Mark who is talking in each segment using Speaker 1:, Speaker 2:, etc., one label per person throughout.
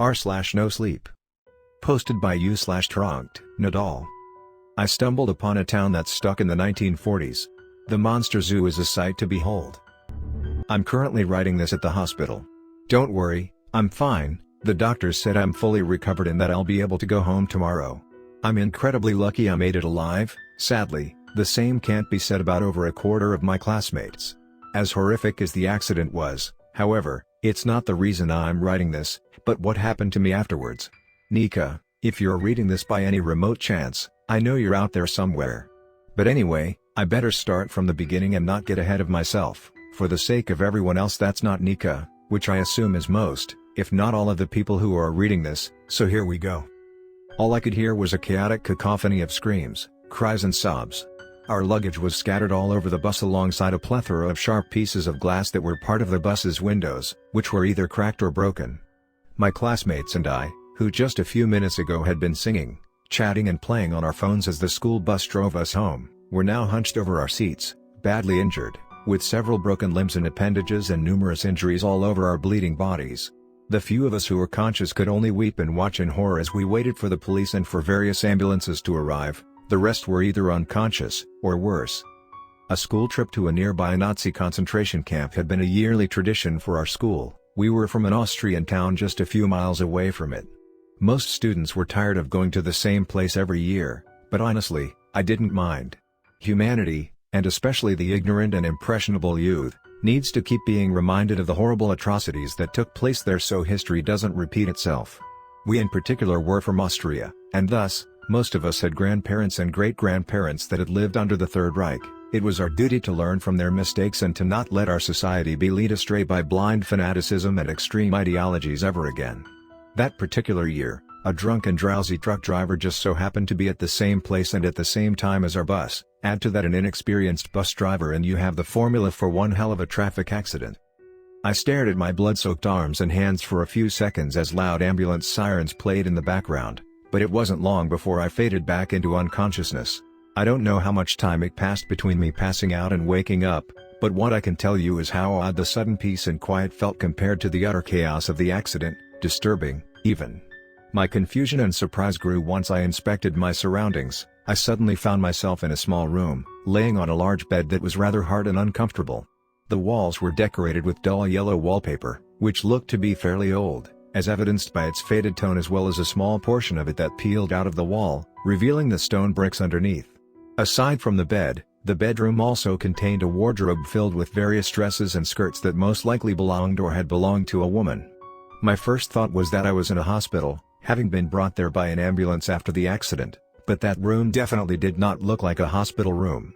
Speaker 1: r/nosleep. Posted by u/TroncdeNadal. I stumbled upon a town that's stuck in the 1940s. The Monster Zoo is a sight to behold. I'm currently writing this at the hospital. Don't worry, I'm fine. The doctors said I'm fully recovered and that I'll be able to go home tomorrow. I'm incredibly lucky I made it alive. Sadly, the same can't be said about over a quarter of my classmates. As horrific as the accident was, however, it's not the reason I'm writing this, but what happened to me afterwards. Nika, if you're reading this by any remote chance, I know you're out there somewhere. But anyway, I better start from the beginning and not get ahead of myself, for the sake of everyone else that's not Nika, which I assume is most, if not all of the people who are reading this, so here we go. All I could hear was a chaotic cacophony of screams, cries and sobs. Our luggage was scattered all over the bus alongside a plethora of sharp pieces of glass that were part of the bus's windows, which were either cracked or broken. My classmates and I, who just a few minutes ago had been singing, chatting and playing on our phones as the school bus drove us home, were now hunched over our seats, badly injured, with several broken limbs and appendages and numerous injuries all over our bleeding bodies. The few of us who were conscious could only weep and watch in horror as we waited for the police and for various ambulances to arrive. The rest were either unconscious, or worse. A school trip to a nearby Nazi concentration camp had been a yearly tradition for our school. We were from an Austrian town just a few miles away from it. Most students were tired of going to the same place every year, but honestly, I didn't mind. Humanity, and especially the ignorant and impressionable youth, needs to keep being reminded of the horrible atrocities that took place there so history doesn't repeat itself. We in particular were from Austria, and thus, most of us had grandparents and great-grandparents that had lived under the Third Reich. It was our duty to learn from their mistakes and to not let our society be led astray by blind fanaticism and extreme ideologies ever again. That particular year, a drunk and drowsy truck driver just so happened to be at the same place and at the same time as our bus. Add to that an inexperienced bus driver and you have the formula for one hell of a traffic accident. I stared at my blood-soaked arms and hands for a few seconds as loud ambulance sirens played in the background, but it wasn't long before I faded back into unconsciousness. I don't know how much time it passed between me passing out and waking up, but what I can tell you is how odd the sudden peace and quiet felt compared to the utter chaos of the accident, disturbing, even. My confusion and surprise grew once I inspected my surroundings. I suddenly found myself in a small room, laying on a large bed that was rather hard and uncomfortable. The walls were decorated with dull yellow wallpaper, which looked to be fairly old, as evidenced by its faded tone as well as a small portion of it that peeled out of the wall, revealing the stone bricks underneath. Aside from the bed, the bedroom also contained a wardrobe filled with various dresses and skirts that most likely belonged or had belonged to a woman. My first thought was that I was in a hospital, having been brought there by an ambulance after the accident. But that room definitely did not look like a hospital room.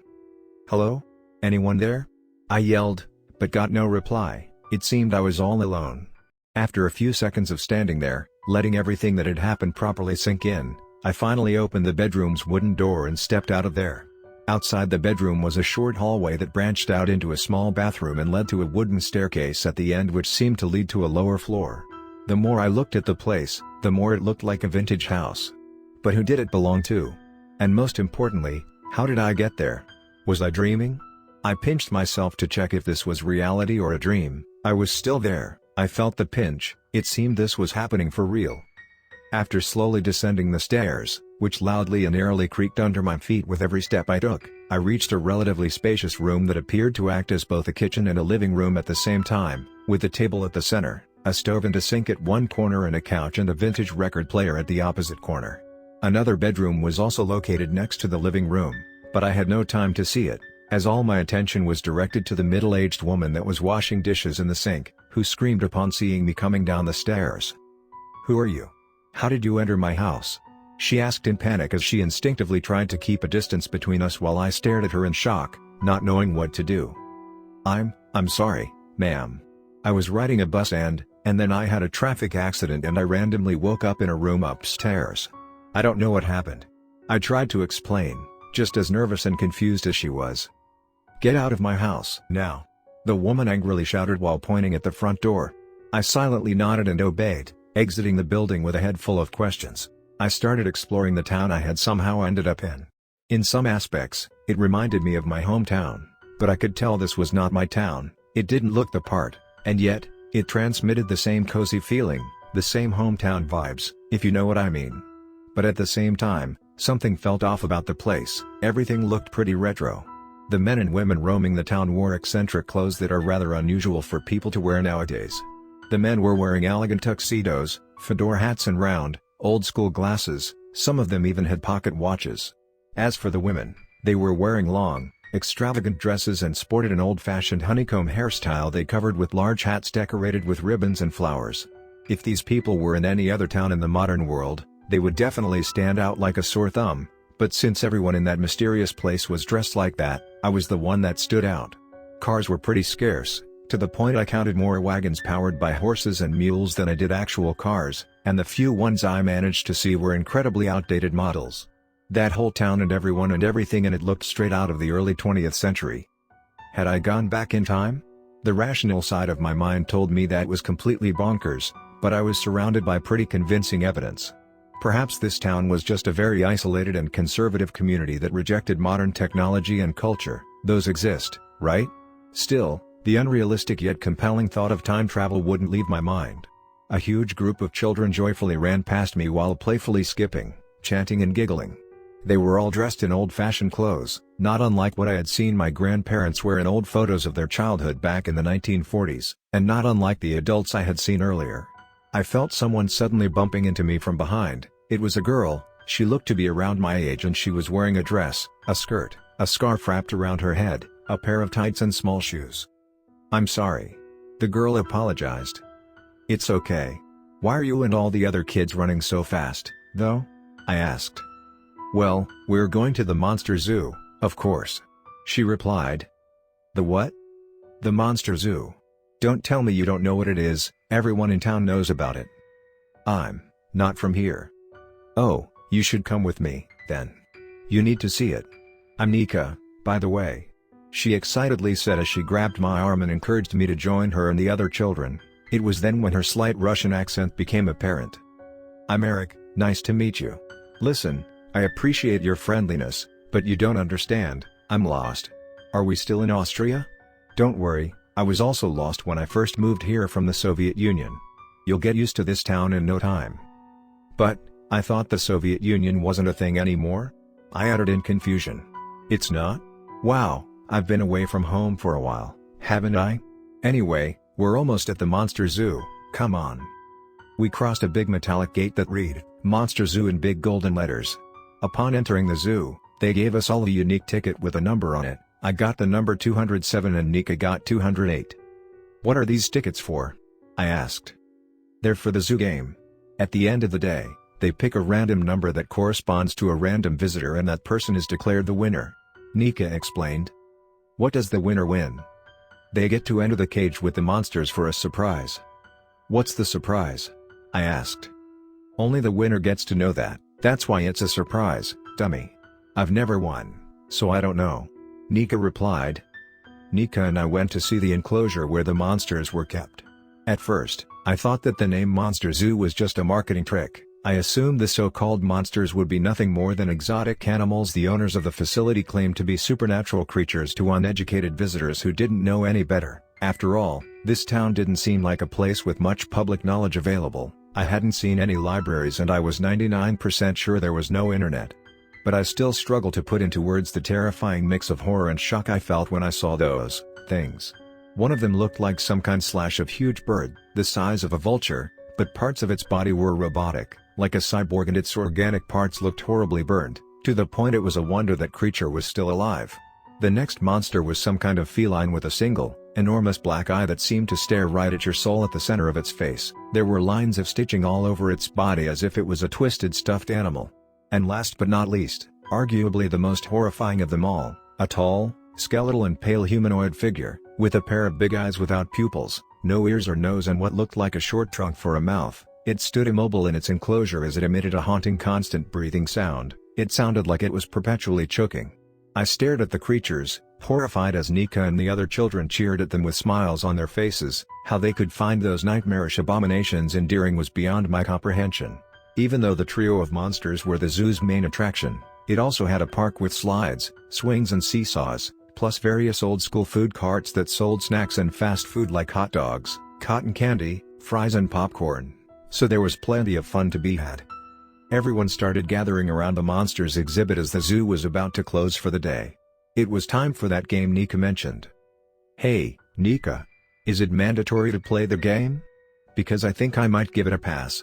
Speaker 1: "Hello? Anyone there?" I yelled, but got no reply. It seemed I was all alone. After a few seconds of standing there, letting everything that had happened properly sink in, I finally opened the bedroom's wooden door and stepped out of there. Outside the bedroom was a short hallway that branched out into a small bathroom and led to a wooden staircase at the end which seemed to lead to a lower floor. The more I looked at the place, the more it looked like a vintage house. But who did it belong to? And most importantly, how did I get there? Was I dreaming? I pinched myself to check if this was reality or a dream. I was still there. I felt the pinch. It seemed this was happening for real. After slowly descending the stairs, which loudly and eerily creaked under my feet with every step I took, I reached a relatively spacious room that appeared to act as both a kitchen and a living room at the same time, with a table at the center, a stove and a sink at one corner and a couch and a vintage record player at the opposite corner. Another bedroom was also located next to the living room, but I had no time to see it, as all my attention was directed to the middle-aged woman that was washing dishes in the sink, who screamed upon seeing me coming down the stairs. "Who are you? How did you enter my house?" she asked in panic as she instinctively tried to keep a distance between us while I stared at her in shock, not knowing what to do. I'm sorry, ma'am. I was riding a bus and then I had a traffic accident and I randomly woke up in a room upstairs. I don't know what happened. I tried to explain, just as nervous and confused as she was. "Get out of my house now!" the woman angrily shouted while pointing at the front door. I silently nodded and obeyed, exiting the building with a head full of questions. I started exploring the town I had somehow ended up in. In some aspects, it reminded me of my hometown, but I could tell this was not my town. It didn't look the part, and yet, it transmitted the same cozy feeling, The same hometown vibes, if you know what I mean. But at the same time, something felt off about the place. Everything looked pretty retro. The men and women roaming the town wore eccentric clothes that are rather unusual for people to wear nowadays. The men were wearing elegant tuxedos, fedora hats and round, old-school glasses, some of them even had pocket watches. As for the women, they were wearing long, extravagant dresses and sported an old-fashioned honeycomb hairstyle they covered with large hats decorated with ribbons and flowers. If these people were in any other town in the modern world, they would definitely stand out like a sore thumb, but since everyone in that mysterious place was dressed like that, I was the one that stood out. Cars were pretty scarce, to the point I counted more wagons powered by horses and mules than I did actual cars, and the few ones I managed to see were incredibly outdated models. That whole town and everyone and everything in it looked straight out of the early 20th century. Had I gone back in time? The rational side of my mind told me that was completely bonkers, but I was surrounded by pretty convincing evidence. Perhaps this town was just a very isolated and conservative community that rejected modern technology and culture. Those exist, right? Still, the unrealistic yet compelling thought of time travel wouldn't leave my mind. A huge group of children joyfully ran past me while playfully skipping, chanting and giggling. They were all dressed in old-fashioned clothes, not unlike what I had seen my grandparents wear in old photos of their childhood back in the 1940s, and not unlike the adults I had seen earlier. I felt someone suddenly bumping into me from behind. It was a girl. She looked to be around my age and she was wearing a dress, a skirt, a scarf wrapped around her head, a pair of tights and small shoes. "I'm sorry." The girl apologized. "It's okay. Why are you and all the other kids running so fast, though?" I asked. "Well, we're going to the Monster Zoo, of course," she replied. "The what?" "The Monster Zoo. Don't tell me you don't know what it is, everyone in town knows about it." "I'm not from here." "Oh, you should come with me, then. You need to see it. I'm Nika, by the way," she excitedly said as she grabbed my arm and encouraged me to join her and the other children. It was then when her slight Russian accent became apparent. "I'm Eric, nice to meet you. Listen, I appreciate your friendliness, but you don't understand, I'm lost." "Are we still in Austria?" "Don't worry, I was also lost when I first moved here from the Soviet Union. You'll get used to this town in no time." "But, I thought the Soviet Union wasn't a thing anymore?" I uttered in confusion. "It's not? Wow, I've been away from home for a while, haven't I? Anyway, we're almost at the Monster Zoo, come on." We crossed a big metallic gate that read, "Monster Zoo" in big golden letters. Upon entering the zoo, they gave us all a unique ticket with a number on it. I got the number 207 and Nika got 208. "What are these tickets for?" I asked. "They're for the zoo game. At the end of the day, they pick a random number that corresponds to a random visitor and that person is declared the winner," Nika explained. "What does the winner win?" "They get to enter the cage with the monsters for a surprise." "What's the surprise?" I asked. "Only the winner gets to know that, that's why it's a surprise, dummy. I've never won, so I don't know," Nika replied. Nika and I went to see the enclosure where the monsters were kept. At first, I thought that the name Monster Zoo was just a marketing trick. I assumed the so-called monsters would be nothing more than exotic animals the owners of the facility claimed to be supernatural creatures to uneducated visitors who didn't know any better. After all, this town didn't seem like a place with much public knowledge available. I hadn't seen any libraries and I was 99% sure there was no internet. But I still struggle to put into words the terrifying mix of horror and shock I felt when I saw those things. One of them looked like some kind of huge bird, the size of a vulture, but parts of its body were robotic, like a cyborg, and its organic parts looked horribly burned, to the point it was a wonder that creature was still alive. The next monster was some kind of feline with a single, enormous black eye that seemed to stare right at your soul at the center of its face. There were lines of stitching all over its body as if it was a twisted stuffed animal. And last but not least, arguably the most horrifying of them all, a tall, skeletal and pale humanoid figure, with a pair of big eyes without pupils, no ears or nose and what looked like a short trunk for a mouth. It stood immobile in its enclosure as it emitted a haunting constant breathing sound. It sounded like it was perpetually choking. I stared at the creatures, horrified as Nika and the other children cheered at them with smiles on their faces. How they could find those nightmarish abominations endearing was beyond my comprehension. Even though the trio of monsters were the zoo's main attraction, it also had a park with slides, swings and seesaws, plus various old-school food carts that sold snacks and fast food like hot dogs, cotton candy, fries and popcorn. so there was plenty of fun to be had. Everyone started gathering around the monsters exhibit as the zoo was about to close for the day. It was time for that game Nika mentioned. "Hey, Nika. Is it mandatory to play the game? Because I think I might give it a pass."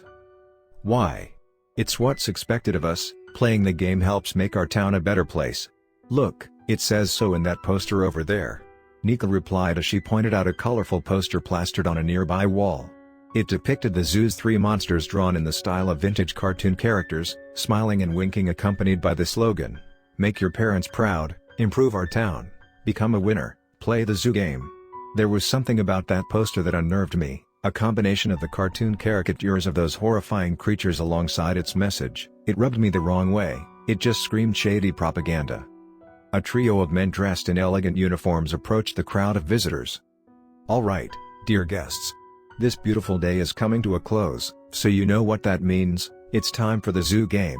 Speaker 1: "Why? It's what's expected of us. Playing the game helps make our town a better place. Look, it says so in that poster over there," Nika replied as she pointed out a colorful poster plastered on a nearby wall. It depicted the zoo's three monsters drawn in the style of vintage cartoon characters, smiling and winking, accompanied by the slogan, "Make your parents proud, improve our town, become a winner, play the zoo game." There was something about that poster that unnerved me, a combination of the cartoon caricatures of those horrifying creatures alongside its message. It rubbed me the wrong way. It just screamed shady propaganda. A trio of men dressed in elegant uniforms approached the crowd of visitors. "All right, dear guests. This beautiful day is coming to a close, so you know what that means. It's time for the zoo game,"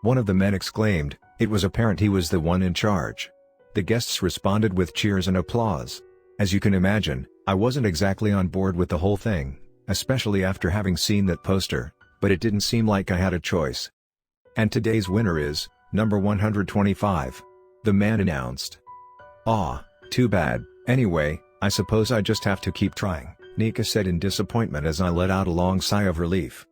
Speaker 1: one of the men exclaimed. It was apparent he was the one in charge. The guests responded with cheers and applause. As you can imagine, I wasn't exactly on board with the whole thing, especially after having seen that poster, but it didn't seem like I had a choice. "And today's winner is, number 125. The man announced. "Aw, too bad. Anyway, I suppose I just have to keep trying," Nika said in disappointment as I let out a long sigh of relief.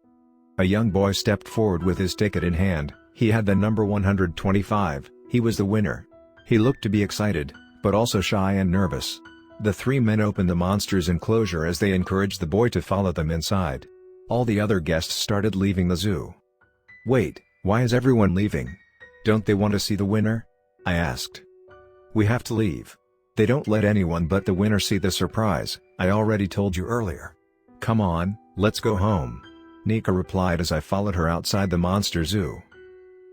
Speaker 1: A young boy stepped forward with his ticket in hand. He had the number 125, he was the winner. He looked to be excited, but also shy and nervous. The three men opened the monster's enclosure as they encouraged the boy to follow them inside. All the other guests started leaving the zoo. "Wait, why is everyone leaving? Don't they want to see the winner?" I asked. "We have to leave. They don't let anyone but the winner see the surprise, I already told you earlier. Come on, let's go home," Nika replied as I followed her outside the monster zoo.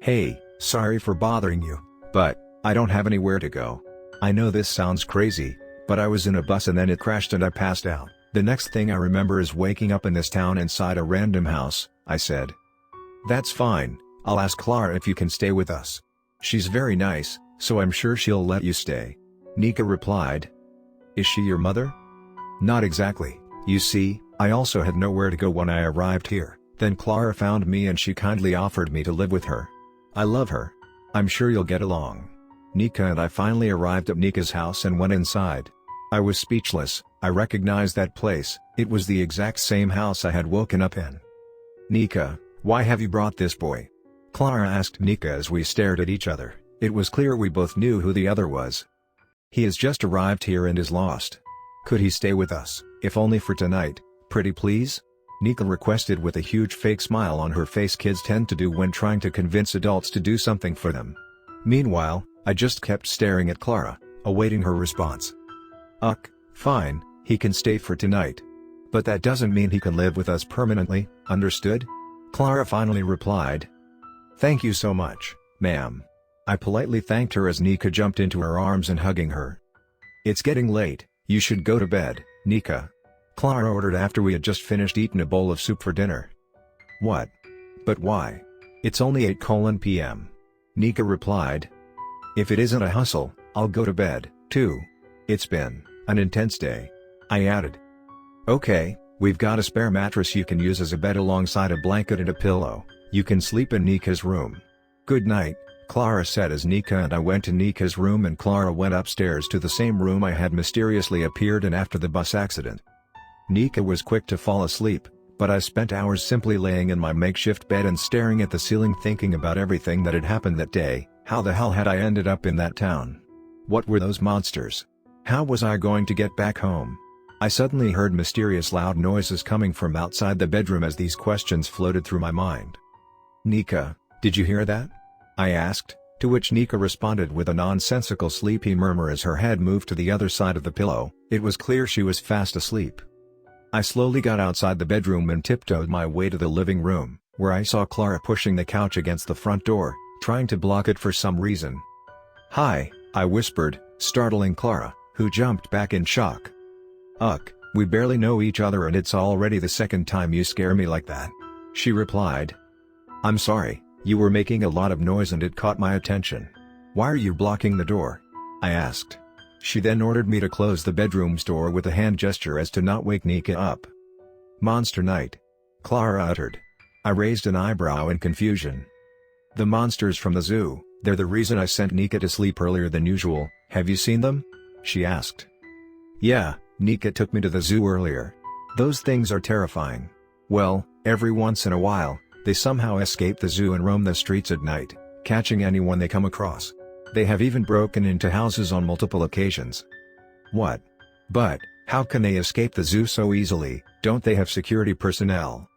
Speaker 1: "Hey, sorry for bothering you, but I don't have anywhere to go. I know this sounds crazy, but I was in a bus and then it crashed and I passed out. The next thing I remember is waking up in this town inside a random house," I said. "That's fine, I'll ask Clara if you can stay with us. She's very nice, so I'm sure she'll let you stay," Nika replied. "Is she your mother?" "Not exactly. You see, I also had nowhere to go when I arrived here, then Clara found me and she kindly offered me to live with her. I love her. I'm sure you'll get along." Nika and I finally arrived at Nika's house and went inside. I was speechless. I recognized that place. It was the exact same house I had woken up in. "Nika, why have you brought this boy?" Clara asked Nika as we stared at each other. It was clear we both knew who the other was. "He has just arrived here and is lost. Could he stay with us, if only for tonight, pretty please?" Nika requested with a huge fake smile on her face kids tend to do when trying to convince adults to do something for them. Meanwhile, I just kept staring at Clara, awaiting her response. Fine, he can stay for tonight. But that doesn't mean he can live with us permanently, understood?" Clara finally replied. "Thank you so much, ma'am." I politely thanked her as Nika jumped into her arms and hugging her. "It's getting late, you should go to bed, Nika," Clara ordered after we had just finished eating a bowl of soup for dinner. "What? But why? It's only 8 p.m. Nika replied. "If it isn't a hustle, I'll go to bed, too. It's been an intense day," I added. "Okay, we've got a spare mattress you can use as a bed alongside a blanket and a pillow. You can sleep in Nika's room. Good night," Clara said as Nika and I went to Nika's room and Clara went upstairs to the same room I had mysteriously appeared in after the bus accident. Nika was quick to fall asleep, but I spent hours simply laying in my makeshift bed and staring at the ceiling thinking about everything that had happened that day. How the hell had I ended up in that town? What were those monsters? How was I going to get back home? I suddenly heard mysterious loud noises coming from outside the bedroom as these questions floated through my mind. "Nika, did you hear that?" I asked, to which Nika responded with a nonsensical sleepy murmur as her head moved to the other side of the pillow. It was clear she was fast asleep. I slowly got outside the bedroom and tiptoed my way to the living room, where I saw Clara pushing the couch against the front door, trying to block it for some reason. "Hi," I whispered, startling Clara, who jumped back in shock. We barely know each other and it's already the second time you scare me like that," she replied. "I'm sorry, you were making a lot of noise and it caught my attention. Why are you blocking the door?" I asked. She then ordered me to close the bedroom's door with a hand gesture as to not wake Nika up. "Monster night," Clara uttered. I raised an eyebrow in confusion. The monsters from the zoo, they're the reason I sent Nika to sleep earlier than usual. Have you seen them? She asked. Yeah, Nika took me to the zoo earlier. Those things are terrifying. Well, every once in a while, they somehow escape the zoo and roam the streets at night, catching anyone they come across. They have even broken into houses on multiple occasions. What? But, how can they escape the zoo so easily? Don't they have security personnel?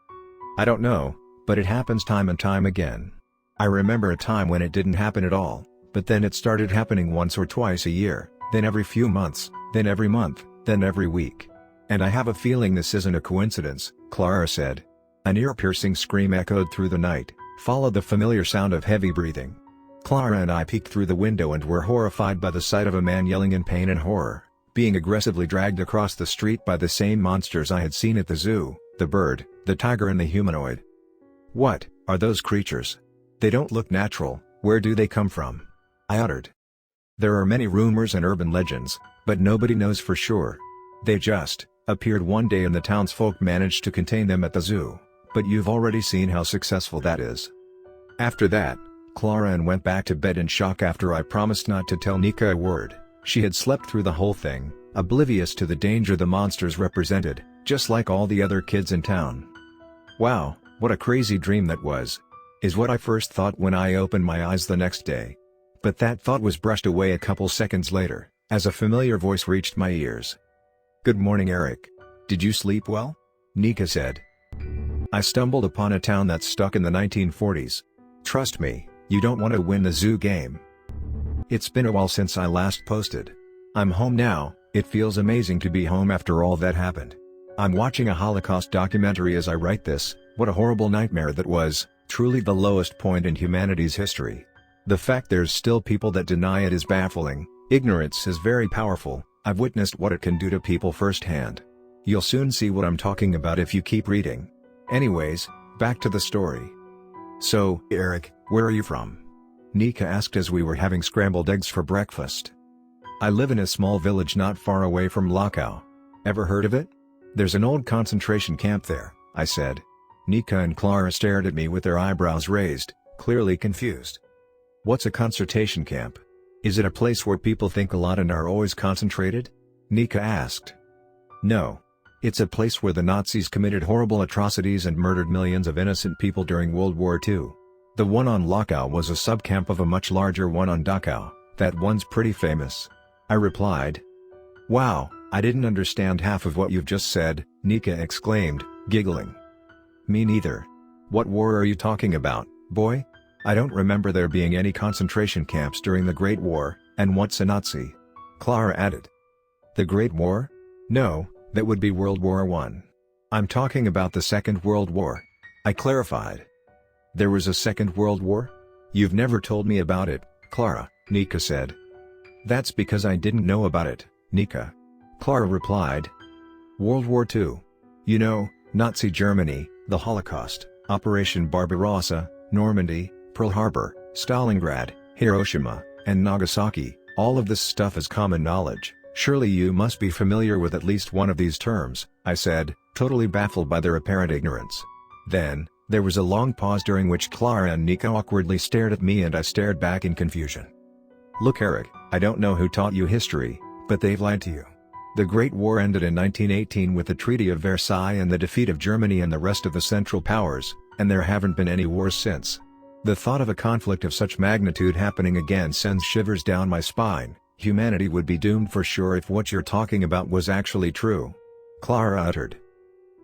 Speaker 1: I don't know, but it happens time and time again. I remember a time when it didn't happen at all, but then it started happening once or twice a year, then every few months, then every month, then every week. And I have a feeling this isn't a coincidence, Clara said. An ear-piercing scream echoed through the night, followed the familiar sound of heavy breathing. Clara and I peeked through the window and were horrified by the sight of a man yelling in pain and horror, being aggressively dragged across the street by the same monsters I had seen at the zoo, the bird, the tiger and the humanoid. What are those creatures? They don't look natural. Where do they come from? I uttered. There are many rumors and urban legends, but nobody knows for sure. They just appeared one day and the townsfolk managed to contain them at the zoo, but you've already seen how successful that is. After that, Clara went back to bed in shock after I promised not to tell Nika a word. She had slept through the whole thing, oblivious to the danger the monsters represented, just like all the other kids in town. Wow, what a crazy dream that was, is what I first thought when I opened my eyes the next day. But that thought was brushed away a couple seconds later, as a familiar voice reached my ears. Good morning, Eric. Did you sleep well? Nika said. I stumbled upon a town that's stuck in the 1940s. Trust me, you don't want to win the zoo game. It's been a while since I last posted. I'm home now. It feels amazing to be home after all that happened. I'm watching a Holocaust documentary as I write this. What a horrible nightmare that was, truly the lowest point in humanity's history. The fact there's still people that deny it is baffling. Ignorance is very powerful. I've witnessed what it can do to people firsthand. You'll soon see what I'm talking about if you keep reading. Anyways, back to the story. So, Eric, where are you from? Nika asked as we were having scrambled eggs for breakfast. I live in a small village not far away from Lachau. Ever heard of it? There's an old concentration camp there, I said. Nika and Clara stared at me with their eyebrows raised, clearly confused. What's a concentration camp? Is it a place where people think a lot and are always concentrated? Nika asked. No. It's a place where the Nazis committed horrible atrocities and murdered millions of innocent people during World War II. The one on Lachau was a subcamp of a much larger one on Dachau. That one's pretty famous. I replied. Wow, I didn't understand half of what you've just said, Nika exclaimed, giggling. Me neither. What war are you talking about, boy? I don't remember there being any concentration camps during the Great War, and what's a Nazi? Clara added. The Great War? No, that would be World War I. I'm talking about the Second World War. I clarified. There was a Second World War? You've never told me about it, Clara, Nika said. That's because I didn't know about it, Nika. Clara replied. World War II. You know, Nazi Germany, the Holocaust, Operation Barbarossa, Normandy, Pearl Harbor, Stalingrad, Hiroshima, and Nagasaki, all of this stuff is common knowledge. Surely you must be familiar with at least one of these terms, I said, totally baffled by their apparent ignorance. Then, there was a long pause during which Clara and Nika awkwardly stared at me and I stared back in confusion. Look, Eric, I don't know who taught you history, but they've lied to you. The Great War ended in 1918 with the Treaty of Versailles and the defeat of Germany and the rest of the Central Powers, and there haven't been any wars since. The thought of a conflict of such magnitude happening again sends shivers down my spine. Humanity would be doomed for sure if what you're talking about was actually true. Clara uttered.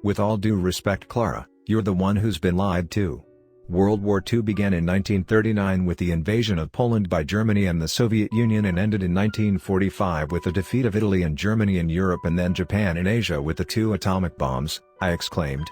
Speaker 1: With all due respect, Clara, you're the one who's been lied to. World War II began in 1939 with the invasion of Poland by Germany and the Soviet Union and ended in 1945 with the defeat of Italy and Germany in Europe and then Japan in Asia with the 2 atomic bombs, I exclaimed.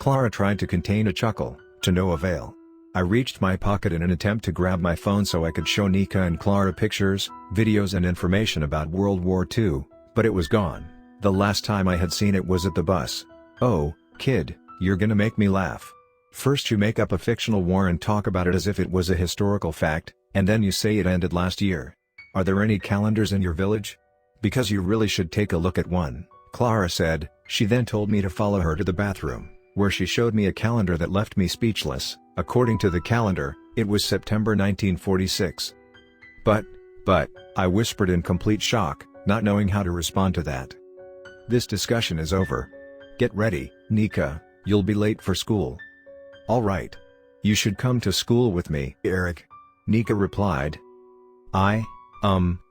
Speaker 1: Clara tried to contain a chuckle, to no avail. I reached my pocket in an attempt to grab my phone so I could show Nika and Clara pictures, videos and information about World War II, but it was gone. The last time I had seen it was at the bus. Oh, kid, you're gonna make me laugh. First you make up a fictional war and talk about it as if it was a historical fact, and then you say it ended last year. Are there any calendars in your village? Because you really should take a look at one, Clara said. She then told me to follow her to the bathroom. where she showed me a calendar that left me speechless. According to the calendar, it was September 1946. But, I whispered in complete shock, not knowing how to respond to that. This discussion is over. Get ready, Nika, you'll be late for school. Alright. You should come to school with me, Eric. Nika replied.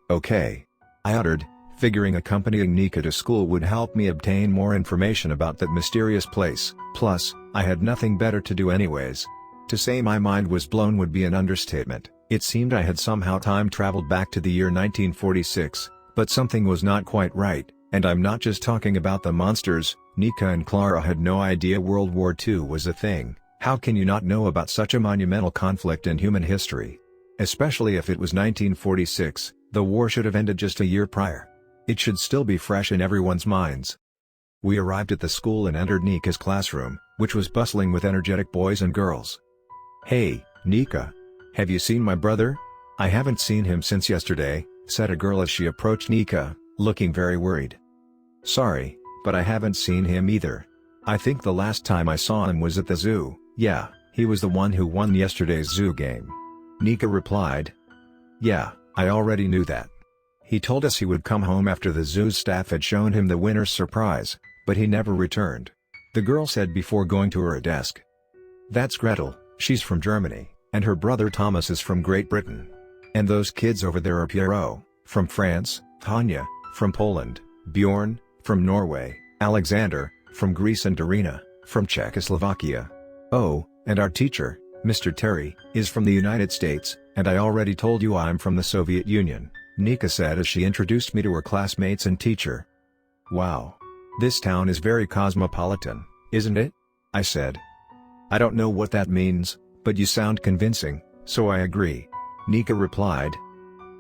Speaker 1: Okay. I uttered, figuring accompanying Nika to school would help me obtain more information about that mysterious place, plus, I had nothing better to do anyways. To say my mind was blown would be an understatement. It seemed I had somehow time-traveled back to the year 1946, but something was not quite right, and I'm not just talking about the monsters. Nika and Clara had no idea World War II was a thing. How can you not know about such a monumental conflict in human history? Especially if it was 1946, the war should have ended just a year prior. It should still be fresh in everyone's minds. We arrived at the school and entered Nika's classroom, which was bustling with energetic boys and girls. "Hey, Nika. Have you seen my brother? I haven't seen him since yesterday," said a girl as she approached Nika, looking very worried. "Sorry, but I haven't seen him either. I think the last time I saw him was at the zoo." "Yeah, he was the one who won yesterday's zoo game," Nika replied. "Yeah, I already knew that. He told us he would come home after the zoo's staff had shown him the winner's surprise, but he never returned," the girl said before going to her desk. "That's Gretel, she's from Germany, and her brother Thomas is from Great Britain. And those kids over there are Pierrot, from France, Tanya, from Poland, Bjorn, from Norway, Alexander, from Greece and Darina, from Czechoslovakia. Oh, and our teacher, Mr. Terry, is from the United States, and I already told you I'm from the Soviet Union," Nika said as she introduced me to her classmates and teacher. "Wow. This town is very cosmopolitan, isn't it?" I said. "I don't know what that means, but you sound convincing, so I agree," Nika replied.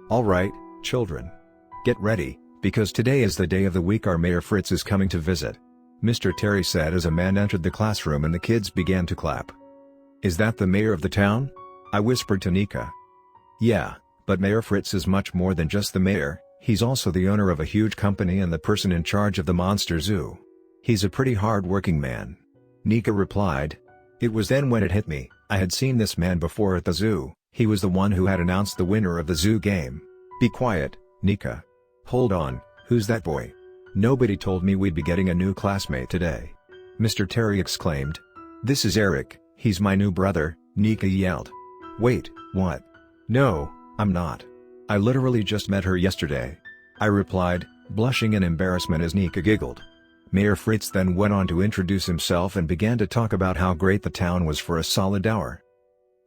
Speaker 1: "Alright, children. Get ready, because today is the day of the week our Mayor Fritz is coming to visit," Mr. Terry said as a man entered the classroom and the kids began to clap. "Is that the mayor of the town?" I whispered to Nika. "Yeah, but Mayor Fritz is much more than just the mayor, he's also the owner of a huge company and the person in charge of the Monster Zoo. He's a pretty hard-working man," Nika replied. It was then when it hit me, I had seen this man before at the zoo. He was the one who had announced the winner of the zoo game. "Be quiet, Nika. Hold on, who's that boy? Nobody told me we'd be getting a new classmate today," Mr. Terry exclaimed. "This is Eric, he's my new brother," Nika yelled. "Wait, what? No, I'm not. I literally just met her yesterday," I replied, blushing in embarrassment as Nika giggled. Mayor Fritz then went on to introduce himself and began to talk about how great the town was for a solid hour.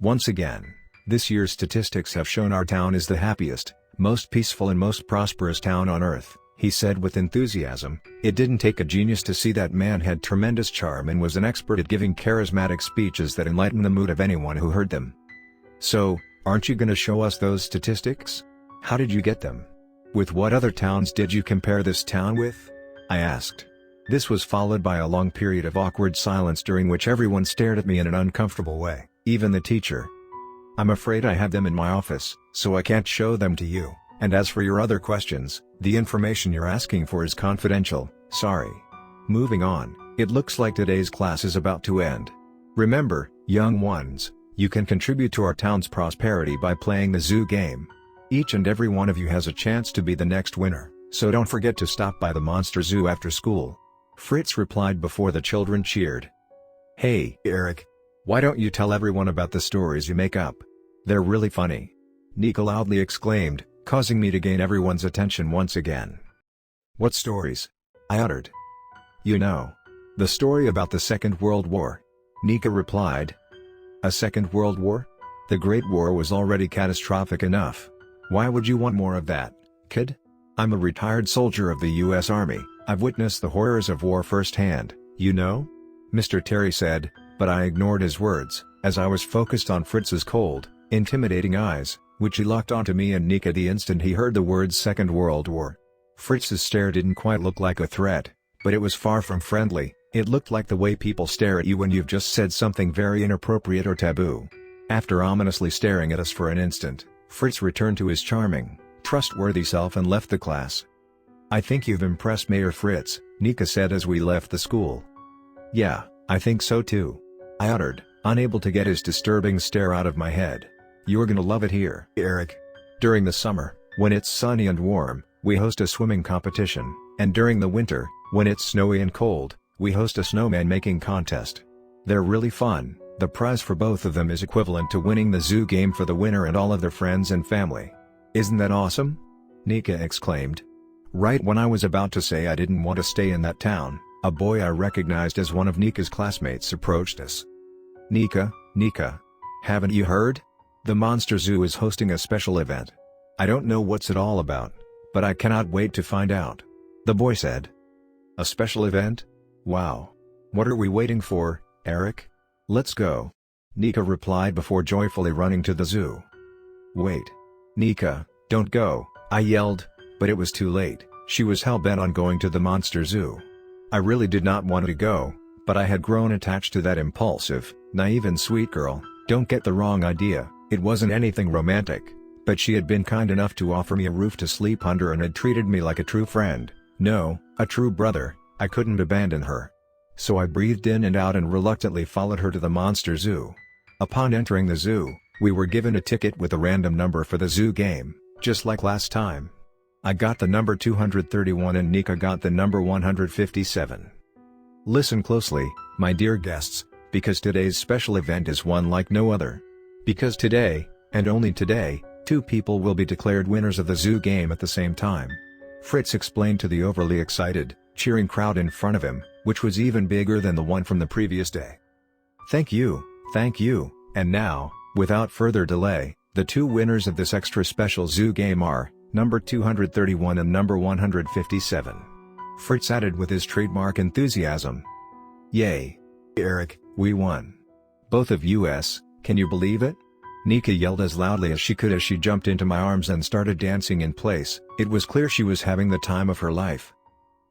Speaker 1: "Once again, this year's statistics have shown our town is the happiest, most peaceful and most prosperous town on earth," he said with enthusiasm. It didn't take a genius to see that man had tremendous charm and was an expert at giving charismatic speeches that enlighten the mood of anyone who heard them. "So, aren't you gonna show us those statistics? How did you get them? With what other towns did you compare this town with?" I asked. This was followed by a long period of awkward silence during which everyone stared at me in an uncomfortable way, even the teacher. "I'm afraid I have them in my office, so I can't show them to you, and as for your other questions, the information you're asking for is confidential, sorry. Moving on, it looks like today's class is about to end. Remember, young ones, you can contribute to our town's prosperity by playing the zoo game. Each and every one of you has a chance to be the next winner, so don't forget to stop by the Monster Zoo after school," Fritz replied before the children cheered. "Hey, Eric. Why don't you tell everyone about the stories you make up? They're really funny," Nika loudly exclaimed, causing me to gain everyone's attention once again. "What stories?" I uttered. "You know. The story about the Second World War," Nika replied. "A Second World War? The Great War was already catastrophic enough. Why would you want more of that, kid? I'm a retired soldier of the U.S. Army, I've witnessed the horrors of war firsthand, you know?" Mr. Terry said, but I ignored his words, as I was focused on Fritz's cold, intimidating eyes, which he locked onto me and Nika the instant he heard the words Second World War. Fritz's stare didn't quite look like a threat, but it was far from friendly. It looked like the way people stare at you when you've just said something very inappropriate or taboo. After ominously staring at us for an instant, Fritz returned to his charming, trustworthy self and left the class. "I think you've impressed Mayor Fritz," Nika said as we left the school. "Yeah, I think so too, I uttered, unable to get his disturbing stare out of my head. You're gonna love it here, Eric. During the summer, when it's sunny and warm, we host a swimming competition, and during the winter, when it's snowy and cold, we host a snowman making contest. They're really fun. The prize for both of them is equivalent to winning the zoo game for the winner and all of their friends and family. Isn't that awesome? Nika exclaimed. Right when I was about to say I didn't want to stay in that town, a boy I recognized as one of Nika's classmates approached us. Nika, haven't you heard? The Monster Zoo is hosting a special event. I don't know what's it all about, but I cannot wait to find out, the boy said. A special event? Wow. What are we waiting for, Eric? Let's go. Nika replied before joyfully running to the zoo. Wait. Nika, don't go, I yelled, but it was too late. She was hell-bent on going to the Monster Zoo. I really did not want to go, but I had grown attached to that impulsive, naive and sweet girl. Don't get the wrong idea, it wasn't anything romantic, but she had been kind enough to offer me a roof to sleep under and had treated me like a true friend. No, a true brother. I couldn't abandon her. So I breathed in and out and reluctantly followed her to the Monster Zoo. Upon entering the zoo, we were given a ticket with a random number for the zoo game, just like last time. I got the number 231 and Nika got the number 157. Listen closely, my dear guests, because today's special event is one like no other. Because today, and only today, two people will be declared winners of the zoo game at the same time. Fritz explained to the overly excited, cheering crowd in front of him, which was even bigger than the one from the previous day. Thank you, and now, without further delay, the two winners of this extra special zoo game are, number 231 and number 157. Fritz added with his trademark enthusiasm. Yay! Eric, we won. Both of us, can you believe it? Nika yelled as loudly as she could as she jumped into my arms and started dancing in place. It was clear she was having the time of her life.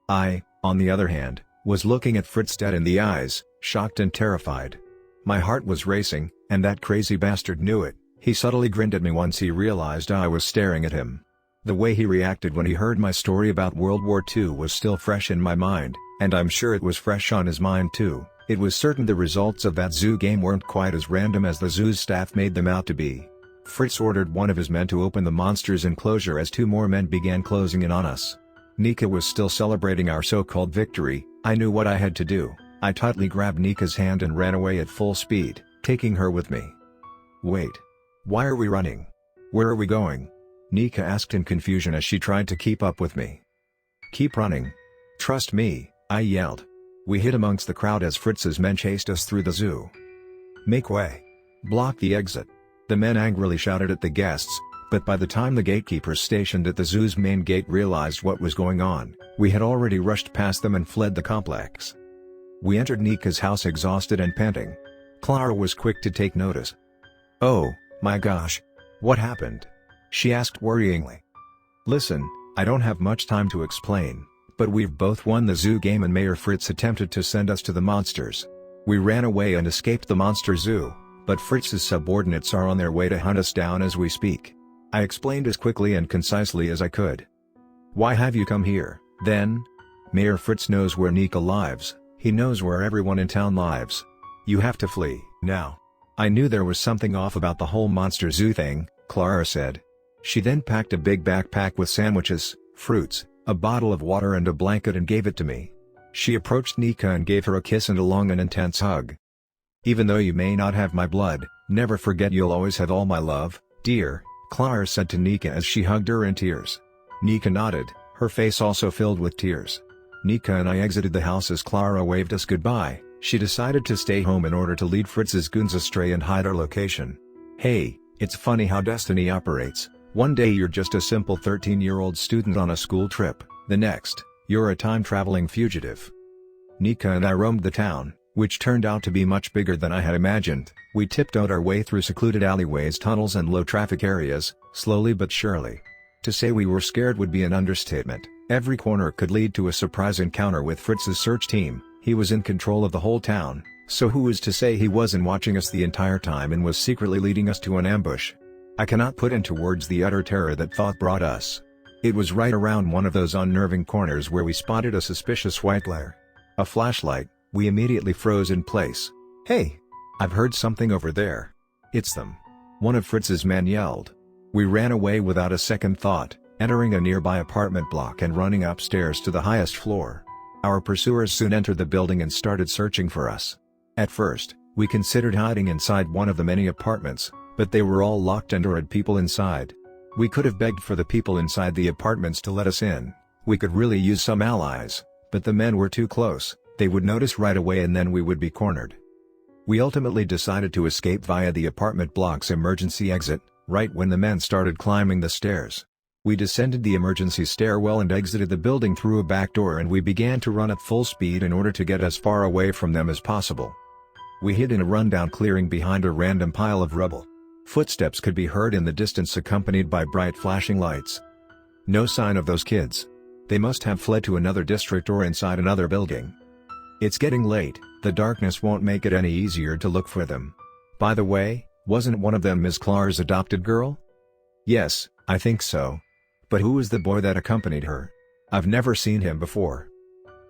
Speaker 1: I, on the other hand, was looking at Fritz dead in the eyes, shocked and terrified. My heart was racing, and that crazy bastard knew it. He subtly grinned at me once he realized I was staring at him. The way he reacted when he heard my story about World War II was still fresh in my mind, and I'm sure it was fresh on his mind too. It was certain the results of that zoo game weren't quite as random as the zoo's staff made them out to be. Fritz ordered one of his men to open the monster's enclosure as two more men began closing in on us. Nika was still celebrating our so-called victory. I knew what I had to do. I tightly grabbed Nika's hand and ran away at full speed, taking her with me. Wait. Why are we running? Where are we going? Nika asked in confusion as she tried to keep up with me. Keep running. Trust me, I yelled. We hid amongst the crowd as Fritz's men chased us through the zoo. Make way. Block the exit. The men angrily shouted at the guests, but by the time the gatekeepers stationed at the zoo's main gate realized what was going on, we had already rushed past them and fled the complex. We entered Nika's house exhausted and panting. Clara was quick to take notice. Oh, my gosh. What happened? She asked worryingly. Listen, I don't have much time to explain, but we've both won the zoo game and Mayor Fritz attempted to send us to the monsters. We ran away and escaped the monster zoo, but Fritz's subordinates are on their way to hunt us down as we speak. I explained as quickly and concisely as I could. Why have you come here, then? Mayor Fritz knows where Nika lives, he knows where everyone in town lives. You have to flee, now. I knew there was something off about the whole monster zoo thing, Clara said. She then packed a big backpack with sandwiches, fruits, a bottle of water and a blanket and gave it to me. She approached Nika and gave her a kiss and a long and intense hug. Even though you may not have my blood, never forget you'll always have all my love, dear, Clara said to Nika as she hugged her in tears. Nika nodded, her face also filled with tears. Nika and I exited the house as Clara waved us goodbye. She decided to stay home in order to lead Fritz's goons astray and hide our location. Hey, it's funny how destiny operates. One day you're just a simple 13-year-old student on a school trip, the next, you're a time-traveling fugitive. Nika and I roamed the town, which turned out to be much bigger than I had imagined. We tiptoed our way through secluded alleyways, tunnels and low-traffic areas, slowly but surely. To say we were scared would be an understatement. Every corner could lead to a surprise encounter with Fritz's search team. He was in control of the whole town, so who was to say he wasn't watching us the entire time and was secretly leading us to an ambush? I cannot put into words the utter terror that thought brought us. It was right around one of those unnerving corners where we spotted a suspicious white glare. A flashlight, We immediately froze in place. "Hey! I've heard something over there. It's them!" one of Fritz's men yelled. We ran away without a second thought, entering a nearby apartment block and running upstairs to the highest floor. Our pursuers soon entered the building and started searching for us. At first, we considered hiding inside one of the many apartments, but they were all locked and or had people inside. We could have begged for the people inside the apartments to let us in. We could really use some allies, but the men were too close. They would notice right away and then we would be cornered. We ultimately decided to escape via the apartment block's emergency exit, right when the men started climbing the stairs. We descended the emergency stairwell and exited the building through a back door, and we began to run at full speed in order to get as far away from them as possible. We hid in a rundown clearing behind a random pile of rubble. Footsteps could be heard in the distance accompanied by bright flashing lights. No sign of those kids. They must have fled to another district or inside another building. It's getting late, the darkness won't make it any easier to look for them. By the way, wasn't one of them Ms. Clar's adopted girl? Yes, I think so. But who was the boy that accompanied her? I've never seen him before.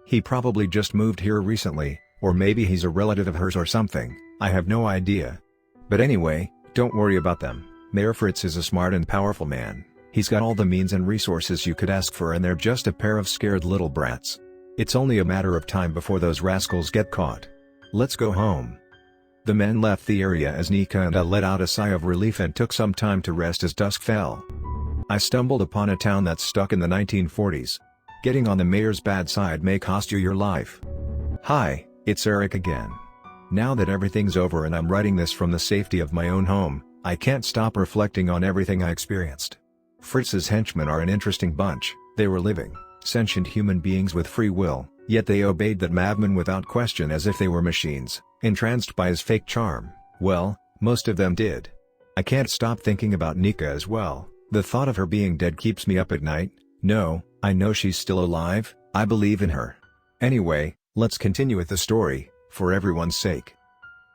Speaker 1: He probably just moved here recently, or maybe he's a relative of hers or something, I have no idea. But anyway, don't worry about them. Mayor Fritz is a smart and powerful man. He's got all the means and resources you could ask for, and they're just a pair of scared little brats. It's only a matter of time before those rascals get caught. Let's go home. The men left the area as Nika and I let out a sigh of relief and took some time to rest as dusk fell. I stumbled upon a town that's stuck in the 1940s. Getting on the mayor's bad side may cost you your life. Hi, it's Eric again. Now that everything's over and I'm writing this from the safety of my own home, I can't stop reflecting on everything I experienced. Fritz's henchmen are an interesting bunch. They were living, sentient human beings with free will, yet they obeyed that madman without question as if they were machines, entranced by his fake charm. Well, most of them did. I can't stop thinking about Nika as well. The thought of her being dead keeps me up at night. No, I know she's still alive, I believe in her. Anyway, let's continue with the story, for everyone's sake.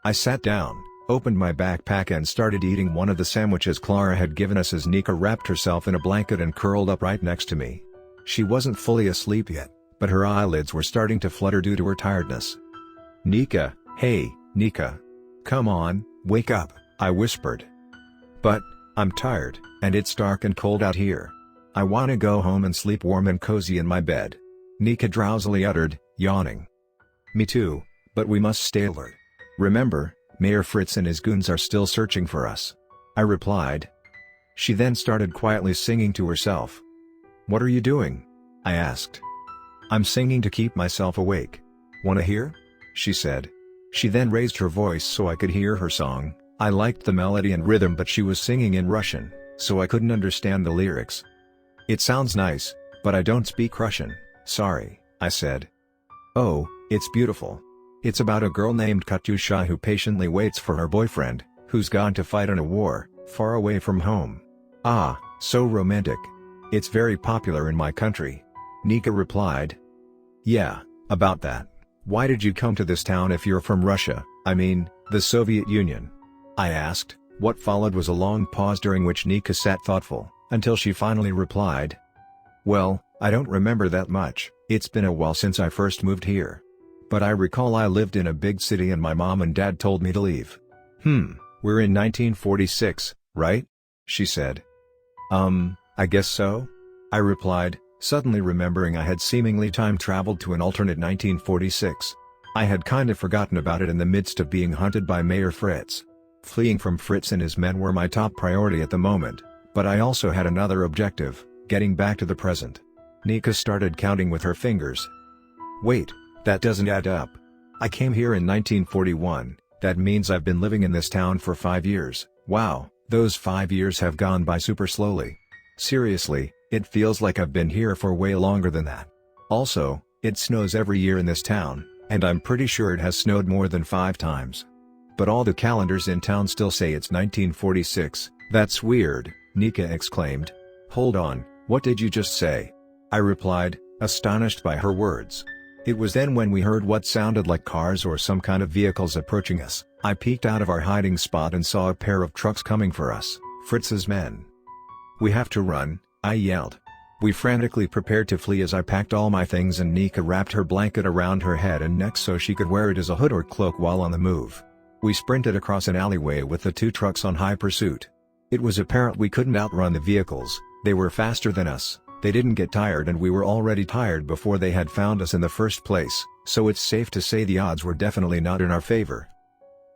Speaker 1: I sat down, opened my backpack and started eating one of the sandwiches Clara had given us as Nika wrapped herself in a blanket and curled up right next to me. She wasn't fully asleep yet, but her eyelids were starting to flutter due to her tiredness. "Nika, hey, Nika. Come on, wake up," I whispered. "But, I'm tired, and it's dark and cold out here. I wanna go home and sleep warm and cozy in my bed," Nika drowsily uttered, yawning. "Me too, but we must stay alert. Remember, Mayor Fritz and his goons are still searching for us," I replied. She then started quietly singing to herself. "What are you doing?" I asked. "I'm singing to keep myself awake. Wanna hear?" she said. She then raised her voice so I could hear her song. I liked the melody and rhythm, but she was singing in Russian, so I couldn't understand the lyrics. "It sounds nice, but I don't speak Russian, sorry," I said. "Oh, it's beautiful. It's about a girl named Katyusha who patiently waits for her boyfriend, who's gone to fight in a war, far away from home. Ah, so romantic. It's very popular in my country," Nika replied. "Yeah, about that. Why did you come to this town if you're from Russia, I mean, the Soviet Union?" I asked. What followed was a long pause during which Nika sat thoughtful, until she finally replied. "Well, I don't remember that much, it's been a while since I first moved here. But I recall I lived in a big city and my mom and dad told me to leave." We're in 1946, right?" she said. I guess so," I replied, suddenly remembering I had seemingly time-traveled to an alternate 1946. I had kind of forgotten about it in the midst of being hunted by Mayor Fritz. Fleeing from Fritz and his men were my top priority at the moment, but I also had another objective, getting back to the present. Nika started counting with her fingers. "Wait, that doesn't add up. I came here in 1941, that means I've been living in this town for 5 years, wow, those 5 years have gone by super slowly. Seriously, it feels like I've been here for way longer than that. Also, it snows every year in this town, and I'm pretty sure it has snowed more than 5 times. But all the calendars in town still say it's 1946, that's weird," Nika exclaimed. "Hold on, what did you just say?" I replied, astonished by her words. It was then when we heard what sounded like cars or some kind of vehicles approaching us. I peeked out of our hiding spot and saw a pair of trucks coming for us, Fritz's men. "We have to run," I yelled. We frantically prepared to flee as I packed all my things and Nika wrapped her blanket around her head and neck so she could wear it as a hood or cloak while on the move. We sprinted across an alleyway with the two trucks on high pursuit. It was apparent we couldn't outrun the vehicles, they were faster than us, they didn't get tired and we were already tired before they had found us in the first place, so it's safe to say the odds were definitely not in our favor.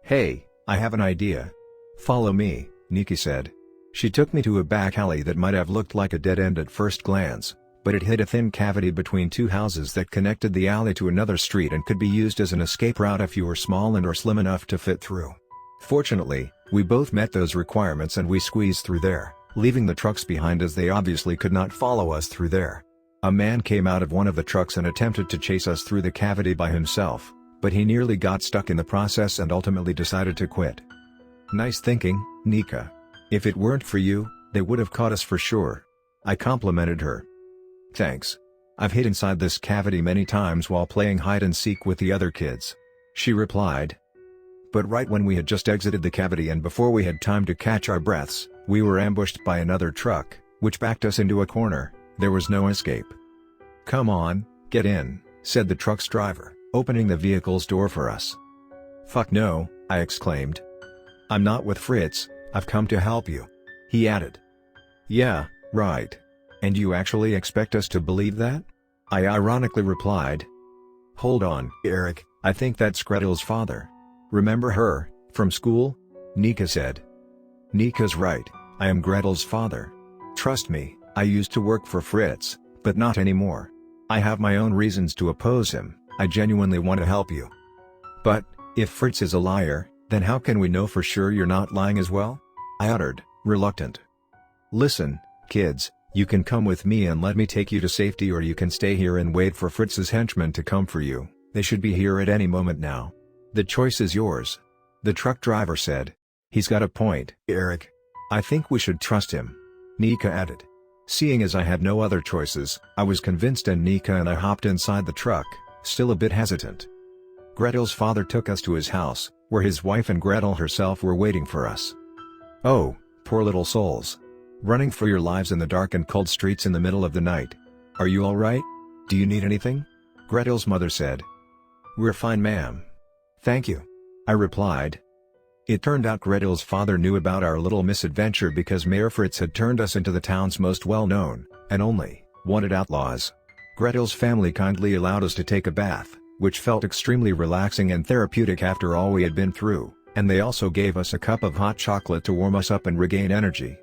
Speaker 1: "Hey, I have an idea. Follow me," Nika said. She took me to a back alley that might have looked like a dead end at first glance, but it hid a thin cavity between two houses that connected the alley to another street and could be used as an escape route if you were small and or slim enough to fit through. Fortunately, we both met those requirements and we squeezed through there, leaving the trucks behind as they obviously could not follow us through there. A man came out of one of the trucks and attempted to chase us through the cavity by himself, but he nearly got stuck in the process and ultimately decided to quit. "Nice thinking, Nika. If it weren't for you, they would have caught us for sure," I complimented her. "Thanks. I've hid inside this cavity many times while playing hide and seek with the other kids," she replied. But right when we had just exited the cavity and before we had time to catch our breaths, we were ambushed by another truck, which backed us into a corner. There was no escape. "Come on, get in," said the truck's driver, opening the vehicle's door for us. "Fuck no," I exclaimed. "I'm not with Fritz, I've come to help you," he added. "Yeah, right. And you actually expect us to believe that?" I ironically replied. "Hold on, Eric, I think that's Gretel's father. Remember her, from school?" Nika said. "Nika's right, I am Gretel's father. Trust me, I used to work for Fritz, but not anymore. I have my own reasons to oppose him, I genuinely want to help you." "But, if Fritz is a liar, then how can we know for sure you're not lying as well?" I uttered, reluctant. "Listen, kids, you can come with me and let me take you to safety or you can stay here and wait for Fritz's henchmen to come for you, they should be here at any moment now. The choice is yours," the truck driver said. "He's got a point, Eric. I think we should trust him," Nika added. Seeing as I had no other choices, I was convinced and Nika and I hopped inside the truck, still a bit hesitant. Gretel's father took us to his house, where his wife and Gretel herself were waiting for us. Oh, poor little souls. Running for your lives in the dark and cold streets in the middle of the night. "Are you alright? Do you need anything?" Gretel's mother said. "We're fine, ma'am. Thank you," I replied. It turned out Gretel's father knew about our little misadventure because Mayor Fritz had turned us into the town's most well-known, and only, wanted outlaws. Gretel's family kindly allowed us to take a bath, which felt extremely relaxing and therapeutic after all we had been through, and they also gave us a cup of hot chocolate to warm us up and regain energy.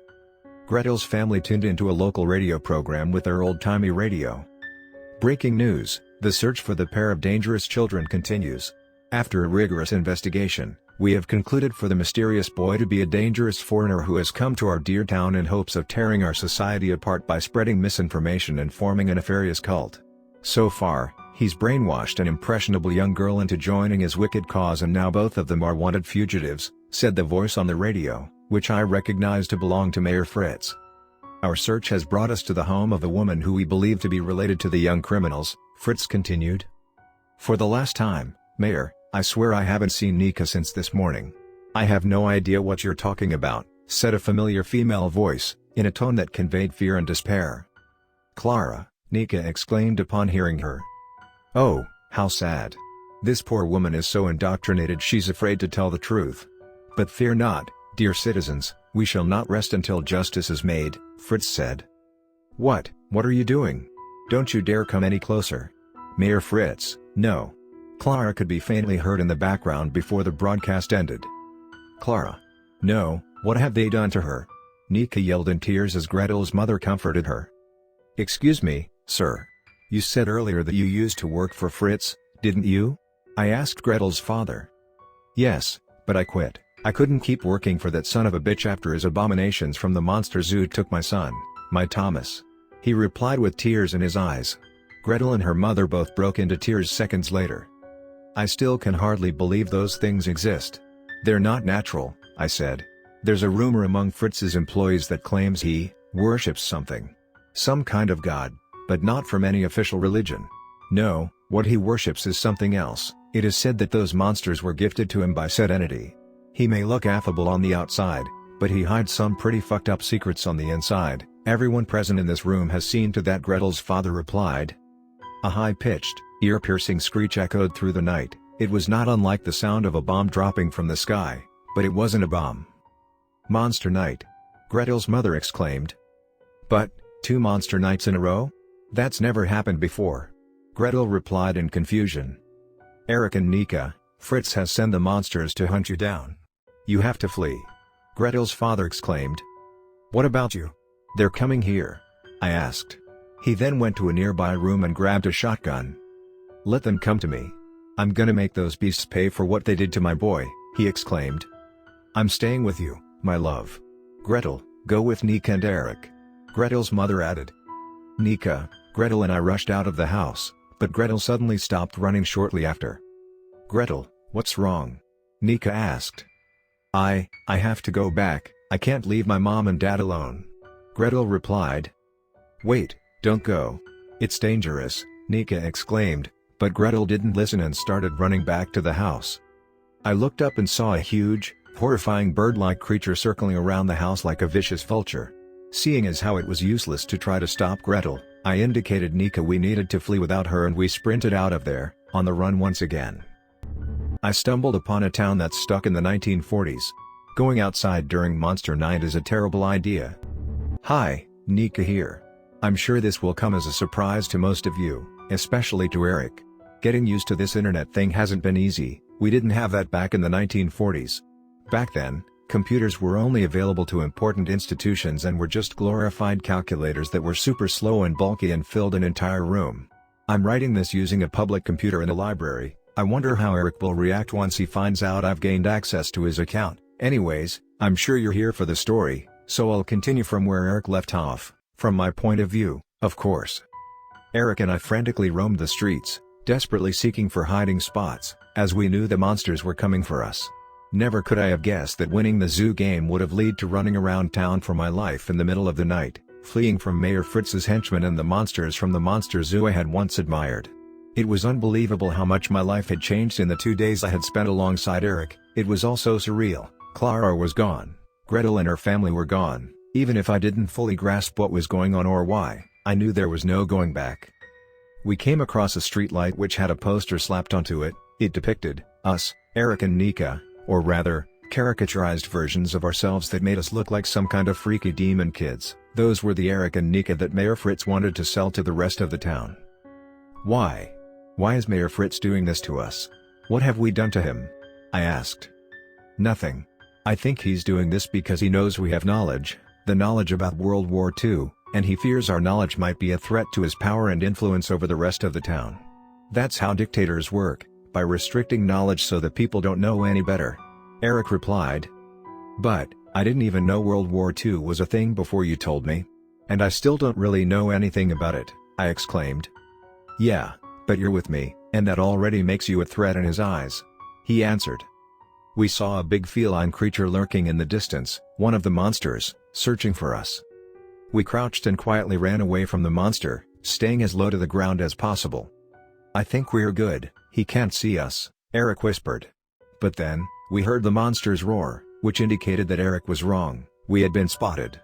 Speaker 1: Gretel's family tuned into a local radio program with their old-timey radio. Breaking news, the search for the pair of dangerous children continues. After a rigorous investigation, we have concluded for the mysterious boy to be a dangerous foreigner who has come to our dear town in hopes of tearing our society apart by spreading misinformation and forming a nefarious cult. So far, he's brainwashed an impressionable young girl into joining his wicked cause and now both of them are wanted fugitives, said the voice on the radio, which I recognized to belong to Mayor Fritz. Our search has brought us to the home of the woman who we believe to be related to the young criminals, Fritz continued. For the last time, Mayor, I swear I haven't seen Nika since this morning. I have no idea what you're talking about, said a familiar female voice, in a tone that conveyed fear and despair. Clara, Nika exclaimed upon hearing her. Oh, how sad. This poor woman is so indoctrinated she's afraid to tell the truth. But fear not, dear citizens, we shall not rest until justice is made, Fritz said. What are you doing? Don't you dare come any closer. Mayor Fritz, no. Clara could be faintly heard in the background before the broadcast ended. Clara. No, what have they done to her? Nika yelled in tears as Gretel's mother comforted her. Excuse me, sir. You said earlier that you used to work for Fritz, didn't you? I asked Gretel's father. Yes, but I quit. I couldn't keep working for that son of a bitch after his abominations from the monster zoo took my son, my Thomas. He replied with tears in his eyes. Gretel and her mother both broke into tears seconds later. I still can hardly believe those things exist. They're not natural, I said. There's a rumor among Fritz's employees that claims he worships something. Some kind of god, but not from any official religion. No, what he worships is something else. It is said that those monsters were gifted to him by said entity. He may look affable on the outside, but he hides some pretty fucked up secrets on the inside, Everyone present in this room has seen to that, Gretel's father replied. A high-pitched, ear-piercing screech echoed through the night. It was not unlike the sound of a bomb dropping from the sky, but it wasn't a bomb. Monster night! Gretel's mother exclaimed. But, 2 monster nights in a row? That's never happened before. Gretel replied in confusion. Eric and Nika, Fritz has sent the monsters to hunt you down. You have to flee. Gretel's father exclaimed. What about you? They're coming here. I asked. He then went to a nearby room and grabbed a shotgun. Let them come to me. I'm gonna make those beasts pay for what they did to my boy, he exclaimed. I'm staying with you, my love. Gretel, go with Nika and Eric. Gretel's mother added. Nika, Gretel and I rushed out of the house, but Gretel suddenly stopped running shortly after. Gretel, what's wrong? Nika asked. I have to go back, I can't leave my mom and dad alone. Gretel replied. Wait, don't go. It's dangerous, Nika exclaimed, but Gretel didn't listen and started running back to the house. I looked up and saw a huge, horrifying bird-like creature circling around the house like a vicious vulture. Seeing as how it was useless to try to stop Gretel, I indicated Nika we needed to flee without her and we sprinted out of there, on the run once again. I stumbled upon a town that's stuck in the 1940s. Going outside during Monster Night is a terrible idea. Hi, Nika here. I'm sure this will come as a surprise to most of you, especially to Eric. Getting used to this internet thing hasn't been easy, we didn't have that back in the 1940s. Back then, computers were only available to important institutions and were just glorified calculators that were super slow and bulky and filled an entire room. I'm writing this using a public computer in a library. I wonder how Eric will react once he finds out I've gained access to his account. Anyways, I'm sure you're here for the story, so I'll continue from where Eric left off, from my point of view, of course. Eric and I frantically roamed the streets, desperately seeking for hiding spots, as we knew the monsters were coming for us. Never could I have guessed that winning the zoo game would have led to running around town for my life in the middle of the night, fleeing from Mayor Fritz's henchmen and the monsters from the monster zoo I had once admired. It was unbelievable how much my life had changed in the 2 days I had spent alongside Eric. It was all so surreal. Clara was gone. Gretel and her family were gone. Even if I didn't fully grasp what was going on or why, I knew there was no going back. We came across a streetlight which had a poster slapped onto it. It depicted us, Eric and Nika, or rather, caricaturized versions of ourselves that made us look like some kind of freaky demon kids. Those were the Eric and Nika that Mayor Fritz wanted to sell to the rest of the town. Why? Why is Mayor Fritz doing this to us? What have we done to him? I asked. Nothing. I think he's doing this because he knows we have knowledge, the knowledge about World War II, and he fears our knowledge might be a threat to his power and influence over the rest of the town. That's how dictators work, by restricting knowledge so that people don't know any better. Eric replied. But, I didn't even know World War II was a thing before you told me. And I still don't really know anything about it, I exclaimed. Yeah, but you're with me, and that already makes you a threat in his eyes. He answered. We saw a big feline creature lurking in the distance, one of the monsters, searching for us. We crouched and quietly ran away from the monster, staying as low to the ground as possible. I think we're good, he can't see us, Eric whispered. But then, we heard the monster's roar, which indicated that Eric was wrong, we had been spotted.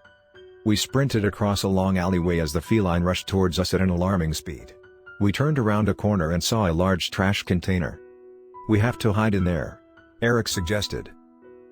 Speaker 1: We sprinted across a long alleyway as the feline rushed towards us at an alarming speed. We turned around a corner and saw a large trash container. We have to hide in there, Eric suggested.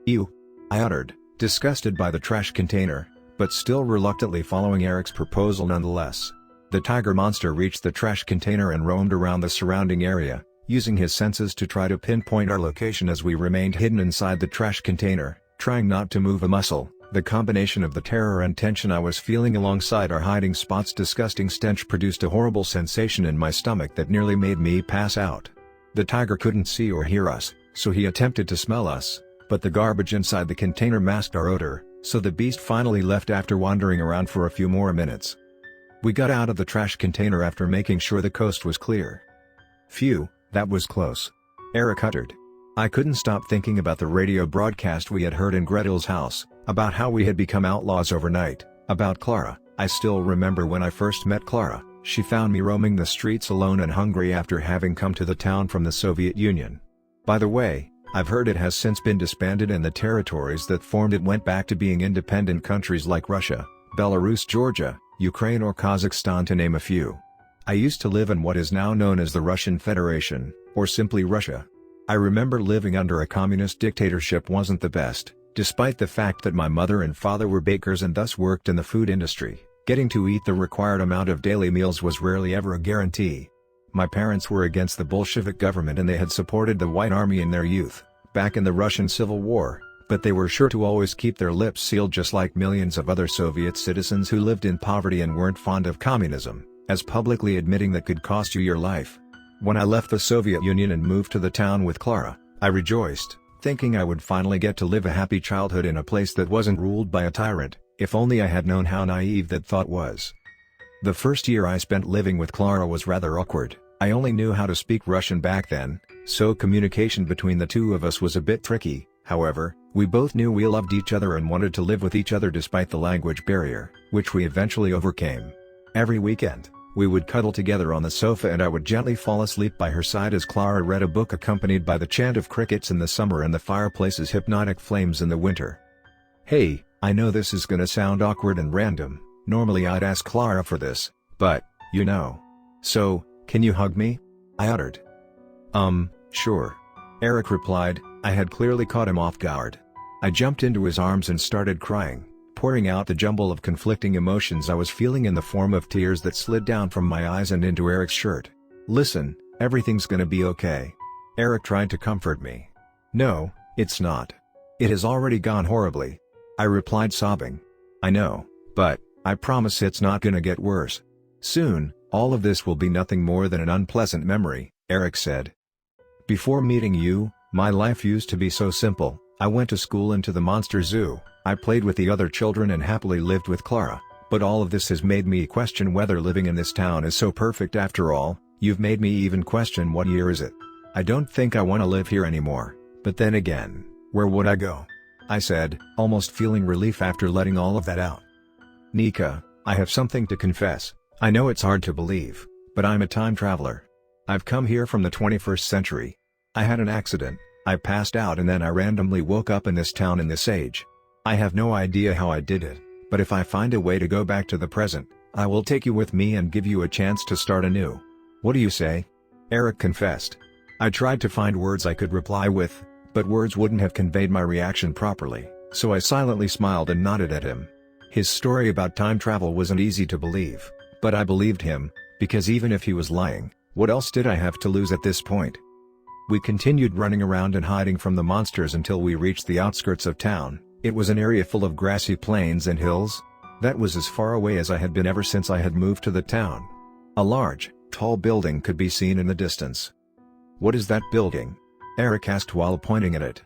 Speaker 1: Ew, I uttered, disgusted by the trash container, but still reluctantly following Eric's proposal nonetheless. The tiger monster reached the trash container and roamed around the surrounding area, using his senses to try to pinpoint our location as we remained hidden inside the trash container, trying not to move a muscle. The combination of the terror and tension I was feeling alongside our hiding spot's disgusting stench produced a horrible sensation in my stomach that nearly made me pass out. The tiger couldn't see or hear us, so he attempted to smell us, but the garbage inside the container masked our odor, so the beast finally left after wandering around for a few more minutes. We got out of the trash container after making sure the coast was clear. Phew, that was close, Eric uttered. I couldn't stop thinking about the radio broadcast we had heard in Gretel's house, about how we had become outlaws overnight, about Clara. I still remember when I first met Clara, she found me roaming the streets alone and hungry after having come to the town from the Soviet Union. By the way, I've heard it has since been disbanded and the territories that formed it went back to being independent countries like Russia, Belarus, Georgia, Ukraine or Kazakhstan to name a few. I used to live in what is now known as the Russian Federation, or simply Russia. I remember living under a communist dictatorship wasn't the best, despite the fact that my mother and father were bakers and thus worked in the food industry. Getting to eat the required amount of daily meals was rarely ever a guarantee. My parents were against the Bolshevik government and they had supported the White Army in their youth, back in the Russian Civil War, but they were sure to always keep their lips sealed just like millions of other Soviet citizens who lived in poverty and weren't fond of communism, as publicly admitting that could cost you your life. When I left the Soviet Union and moved to the town with Clara, I rejoiced, thinking I would finally get to live a happy childhood in a place that wasn't ruled by a tyrant, if only I had known how naive that thought was. The first year I spent living with Clara was rather awkward. I only knew how to speak Russian back then, so communication between the two of us was a bit tricky. However, we both knew we loved each other and wanted to live with each other despite the language barrier, which we eventually overcame. Every weekend, we would cuddle together on the sofa and I would gently fall asleep by her side as Clara read a book accompanied by the chant of crickets in the summer and the fireplace's hypnotic flames in the winter. Hey, I know this is gonna sound awkward and random. Normally I'd ask Clara for this, but, you know. So, can you hug me? I uttered. Sure. Eric replied. I had clearly caught him off guard. I jumped into his arms and started crying, pouring out the jumble of conflicting emotions I was feeling in the form of tears that slid down from my eyes and into Eric's shirt. Listen, everything's gonna be okay. Eric tried to comfort me. No, it's not. It has already gone horribly. I replied sobbing. I know, but, I promise it's not gonna get worse. Soon, all of this will be nothing more than an unpleasant memory, Eric said. Before meeting you, my life used to be so simple. I went to school and to the monster zoo, I played with the other children and happily lived with Clara, but all of this has made me question whether living in this town is so perfect after all. You've made me even question what year is it. I don't think I want to live here anymore, but then again, where would I go? I said, almost feeling relief after letting all of that out. Nika, I have something to confess. I know it's hard to believe, but I'm a time traveler. I've come here from the 21st century. I had an accident, I passed out and then I randomly woke up in this town in this age. I have no idea how I did it, but if I find a way to go back to the present, I will take you with me and give you a chance to start anew. What do you say? Eric confessed. I tried to find words I could reply with, but words wouldn't have conveyed my reaction properly, so I silently smiled and nodded at him. His story about time travel wasn't easy to believe, but I believed him, because even if he was lying, what else did I have to lose at this point? We continued running around and hiding from the monsters until we reached the outskirts of town. It was an area full of grassy plains and hills. That was as far away as I had been ever since I had moved to the town. A large, tall building could be seen in the distance. What is that building? Eric asked while pointing at it.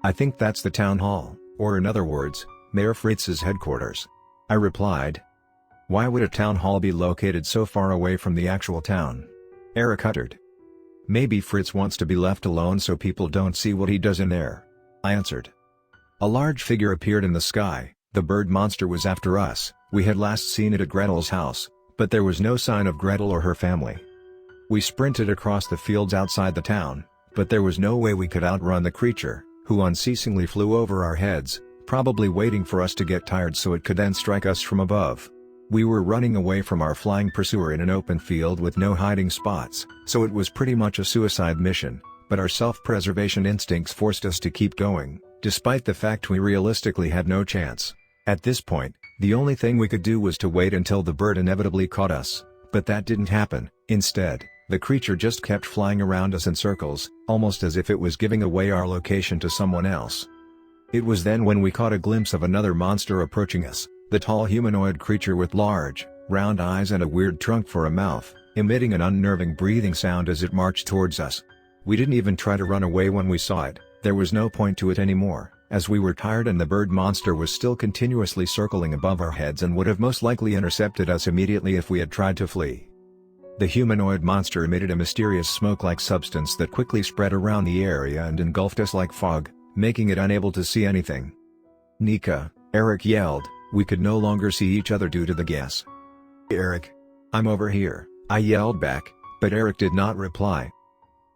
Speaker 1: I think that's the town hall, or in other words, Mayor Fritz's headquarters. I replied. Why would a town hall be located so far away from the actual town? Eric uttered. Maybe Fritz wants to be left alone so people don't see what he does in there. I answered. A large figure appeared in the sky. The bird monster was after us. We had last seen it at Gretel's house, but there was no sign of Gretel or her family. We sprinted across the fields outside the town, but there was no way we could outrun the creature, who unceasingly flew over our heads, probably waiting for us to get tired so it could then strike us from above. We were running away from our flying pursuer in an open field with no hiding spots, so it was pretty much a suicide mission, but our self-preservation instincts forced us to keep going, despite the fact we realistically had no chance. At this point, the only thing we could do was to wait until the bird inevitably caught us, but that didn't happen. Instead, the creature just kept flying around us in circles, almost as if it was giving away our location to someone else. It was then when we caught a glimpse of another monster approaching us. The tall humanoid creature with large, round eyes and a weird trunk for a mouth, emitting an unnerving breathing sound as it marched towards us. We didn't even try to run away when we saw it. There was no point to it anymore, as we were tired and the bird monster was still continuously circling above our heads and would have most likely intercepted us immediately if we had tried to flee. The humanoid monster emitted a mysterious smoke-like substance that quickly spread around the area and engulfed us like fog, making it unable to see anything. Nika, Eric yelled. We could no longer see each other due to the gas. Eric! I'm over here, I yelled back, but Eric did not reply.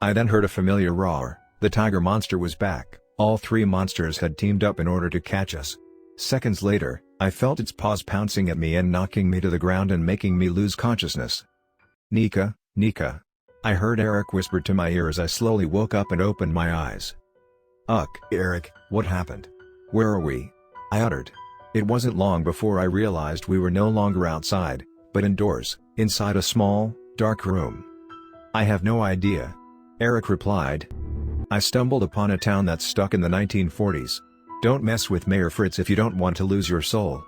Speaker 1: I then heard a familiar roar. The tiger monster was back. All three monsters had teamed up in order to catch us. Seconds later, I felt its paws pouncing at me and knocking me to the ground and making me lose consciousness. "Nika, Nika." I heard Eric whisper to my ear as I slowly woke up and opened my eyes. Eric, what happened? Where are we?" I uttered. It wasn't long before I realized we were no longer outside, but indoors, inside a small, dark room. "I have no idea," Eric replied. "I stumbled upon a town that's stuck in the 1940s. Don't mess with Mayor Fritz if you don't want to lose your soul."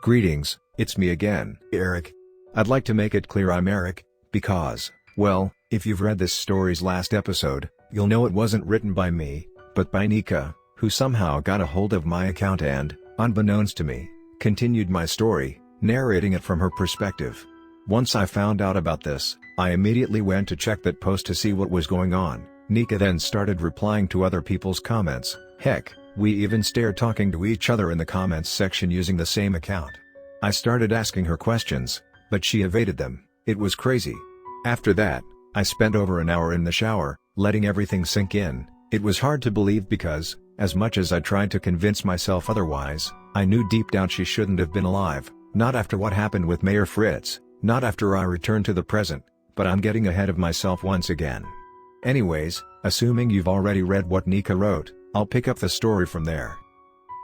Speaker 1: "Greetings, it's me again, Eric. I'd like to make it clear I'm Eric, because, well, if you've read this story's last episode, you'll know it wasn't written by me, but by Nika, who somehow got a hold of my account and, unbeknownst to me, continued my story, narrating it from her perspective. Once I found out about this, I immediately went to check that post to see what was going on. Nika then started replying to other people's comments. Heck, we even started talking to each other in the comments section using the same account. I started asking her questions, but she evaded them. It was crazy. After that, I spent over an hour in the shower, letting everything sink in. It was hard to believe because, as much as I tried to convince myself otherwise, I knew deep down she shouldn't have been alive, not after what happened with Mayor Fritz, not after I returned to the present, but I'm getting ahead of myself once again. Anyways, assuming you've already read what Nika wrote, I'll pick up the story from there.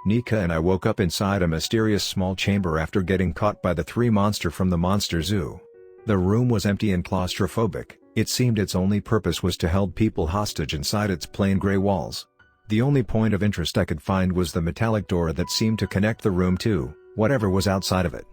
Speaker 1: Nika and I woke up inside a mysterious small chamber after getting caught by the three monsters from the monster zoo. The room was empty and claustrophobic. It seemed its only purpose was to hold people hostage inside its plain gray walls. The only point of interest I could find was the metallic door that seemed to connect the room to whatever was outside of it.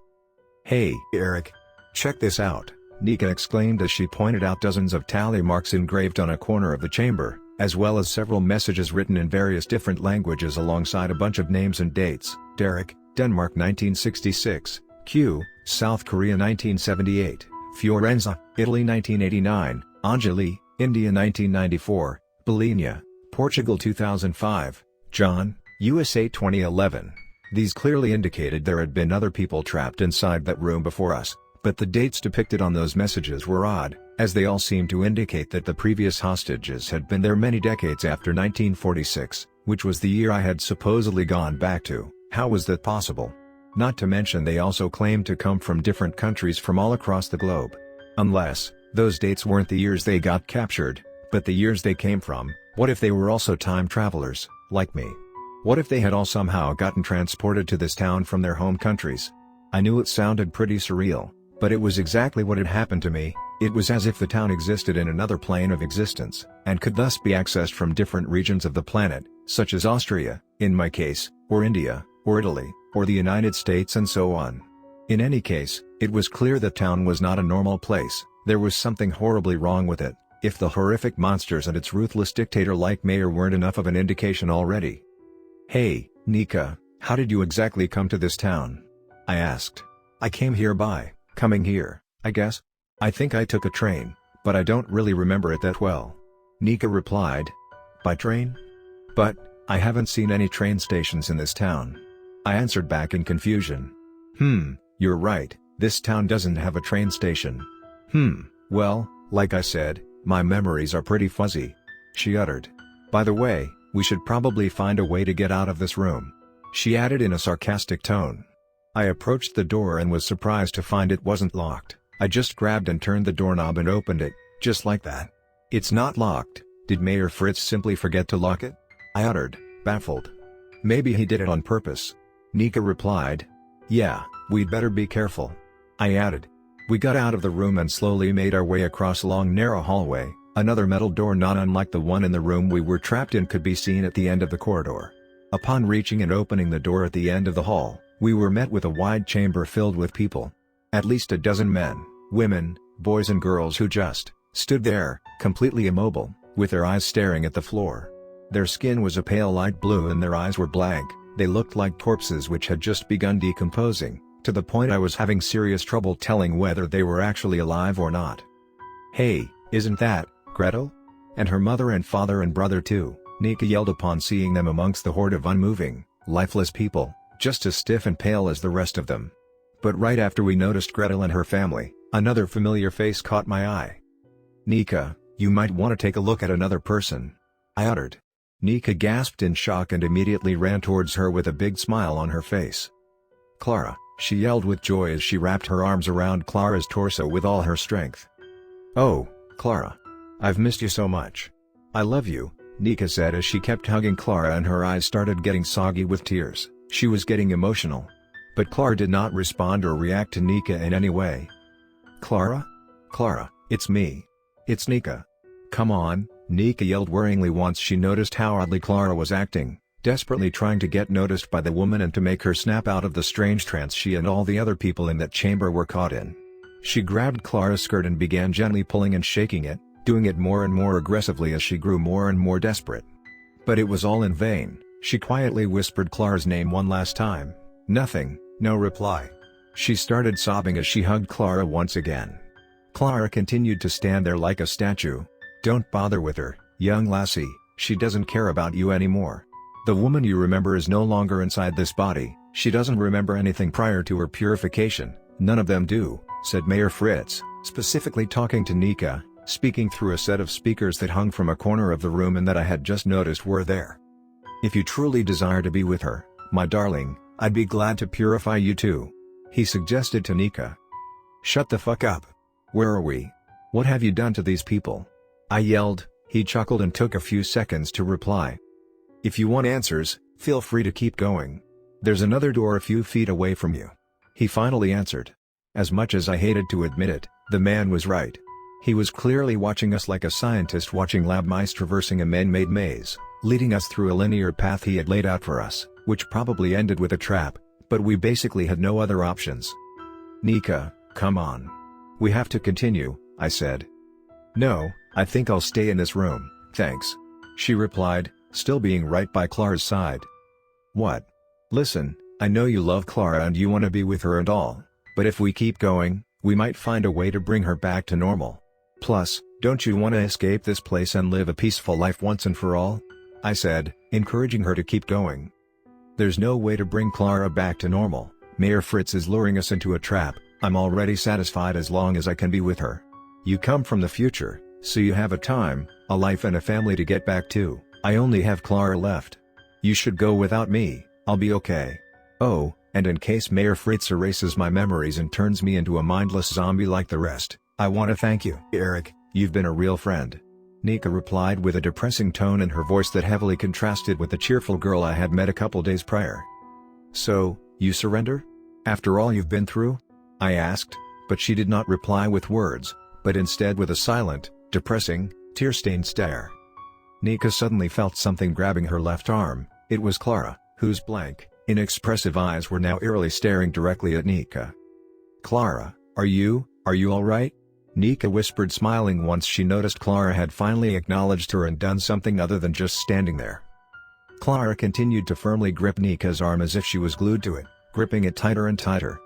Speaker 1: "Hey, Eric. Check this out," Nika exclaimed as she pointed out dozens of tally marks engraved on a corner of the chamber, as well as several messages written in various different languages alongside a bunch of names and dates. Derek, Denmark 1966, Q, South Korea 1978, Fiorenza, Italy 1989, Anjali, India 1994, Bologna, Portugal 2005, John, USA 2011. These clearly indicated there had been other people trapped inside that room before us, but the dates depicted on those messages were odd, as they all seemed to indicate that the previous hostages had been there many decades after 1946, which was the year I had supposedly gone back to. How was that possible? Not to mention they also claimed to come from different countries from all across the globe. Unless, those dates weren't the years they got captured, but the years they came from. What if they were also time travelers, like me? What if they had all somehow gotten transported to this town from their home countries? I knew it sounded pretty surreal, but it was exactly what had happened to me. It was as if the town existed in another plane of existence, and could thus be accessed from different regions of the planet, such as Austria, in my case, or India, or Italy, or the United States and so on. In any case, it was clear the town was not a normal place. There was something horribly wrong with it, if the horrific monsters and its ruthless dictator-like mayor weren't enough of an indication already. "Hey, Nika, how did you exactly come to this town?" I asked. "I came here by coming here, I guess. I think I took a train, but I don't really remember it that well." Nika replied. "By train? But I haven't seen any train stations in this town." I answered back in confusion. You're right, this town doesn't have a train station." Well, like I said, my memories are pretty fuzzy," she uttered. "By the way, we should probably find a way to get out of this room," she added in a sarcastic tone. I approached the door and was surprised to find it wasn't locked. I just grabbed and turned the doorknob and opened it, just like that. "It's not locked. Did Mayor Fritz simply forget to lock it?" I uttered, baffled. "Maybe he did it on purpose," Nika replied. "Yeah, we'd better be careful," I added. We got out of the room and slowly made our way across a long narrow hallway. Another metal door not unlike the one in the room we were trapped in could be seen at the end of the corridor. Upon reaching and opening the door at the end of the hall, we were met with a wide chamber filled with people. At least a dozen men, women, boys and girls who just stood there, completely immobile, with their eyes staring at the floor. Their skin was a pale light blue and their eyes were blank. They looked like corpses which had just begun decomposing, to the point I was having serious trouble telling whether they were actually alive or not. "Hey, isn't that Gretel? And her mother and father and brother too," Nika yelled upon seeing them amongst the horde of unmoving, lifeless people, just as stiff and pale as the rest of them. But right after we noticed Gretel and her family, another familiar face caught my eye. "Nika, you might want to take a look at another person," I uttered. Nika gasped in shock and immediately ran towards her with a big smile on her face. Clara," she yelled with joy as she wrapped her arms around Clara's torso with all her strength. "Oh, Clara. I've missed you so much. I love you," Nika said as she kept hugging Clara and her eyes started getting soggy with tears. She was getting emotional. But Clara did not respond or react to Nika in any way. "Clara? Clara, it's me. It's Nika. Come on," Nika yelled worryingly once she noticed how oddly Clara was acting, desperately trying to get noticed by the woman and to make her snap out of the strange trance she and all the other people in that chamber were caught in. She grabbed Clara's skirt and began gently pulling and shaking it, doing it more and more aggressively as she grew more and more desperate. But it was all in vain. She quietly whispered Clara's name one last time. Nothing, no reply. She started sobbing as she hugged Clara once again. Clara continued to stand there like a statue. "Don't bother with her, young lassie, she doesn't care about you anymore. The woman you remember is no longer inside this body, she doesn't remember anything prior to her purification, none of them do," said Mayor Fritz, specifically talking to Nika, speaking through a set of speakers that hung from a corner of the room and that I had just noticed were there. "If you truly desire to be with her, my darling, I'd be glad to purify you too," he suggested to Nika. "Shut the fuck up. Where are we? What have you done to these people?" I yelled. He chuckled and took a few seconds to reply. "If you want answers, feel free to keep going. There's another door a few feet away from you," he finally answered. As much as I hated to admit it, the man was right. He was clearly watching us like a scientist watching lab mice traversing a man-made maze, leading us through a linear path he had laid out for us, which probably ended with a trap, but we basically had no other options. "Nika, come on. We have to continue," I said. "No, I think I'll stay in this room, thanks," she replied, still being right by Clara's side. "What? Listen, I know you love Clara and you want to be with her and all, but if we keep going, we might find a way to bring her back to normal. Plus, don't you want to escape this place and live a peaceful life once and for all?" I said, encouraging her to keep going. "There's no way to bring Clara back to normal. Mayor Fritz is luring us into a trap. I'm already satisfied as long as I can be with her. You come from the future, so you have a time, a life and a family to get back to. I only have Clara left. You should go without me, I'll be okay. Oh, and in case Mayor Fritz erases my memories and turns me into a mindless zombie like the rest, I want to thank you, Eric, you've been a real friend," Nika replied with a depressing tone in her voice that heavily contrasted with the cheerful girl I had met a couple days prior. "So, you surrender? After all you've been through?" I asked, but she did not reply with words, but instead with a silent, depressing, tear-stained stare. Nika suddenly felt something grabbing her left arm. It was Clara, whose blank, inexpressive eyes were now eerily staring directly at Nika. "Clara, are you alright?" Nika whispered, smiling once she noticed Clara had finally acknowledged her and done something other than just standing there. Clara continued to firmly grip Nika's arm as if she was glued to it, gripping it tighter and tighter.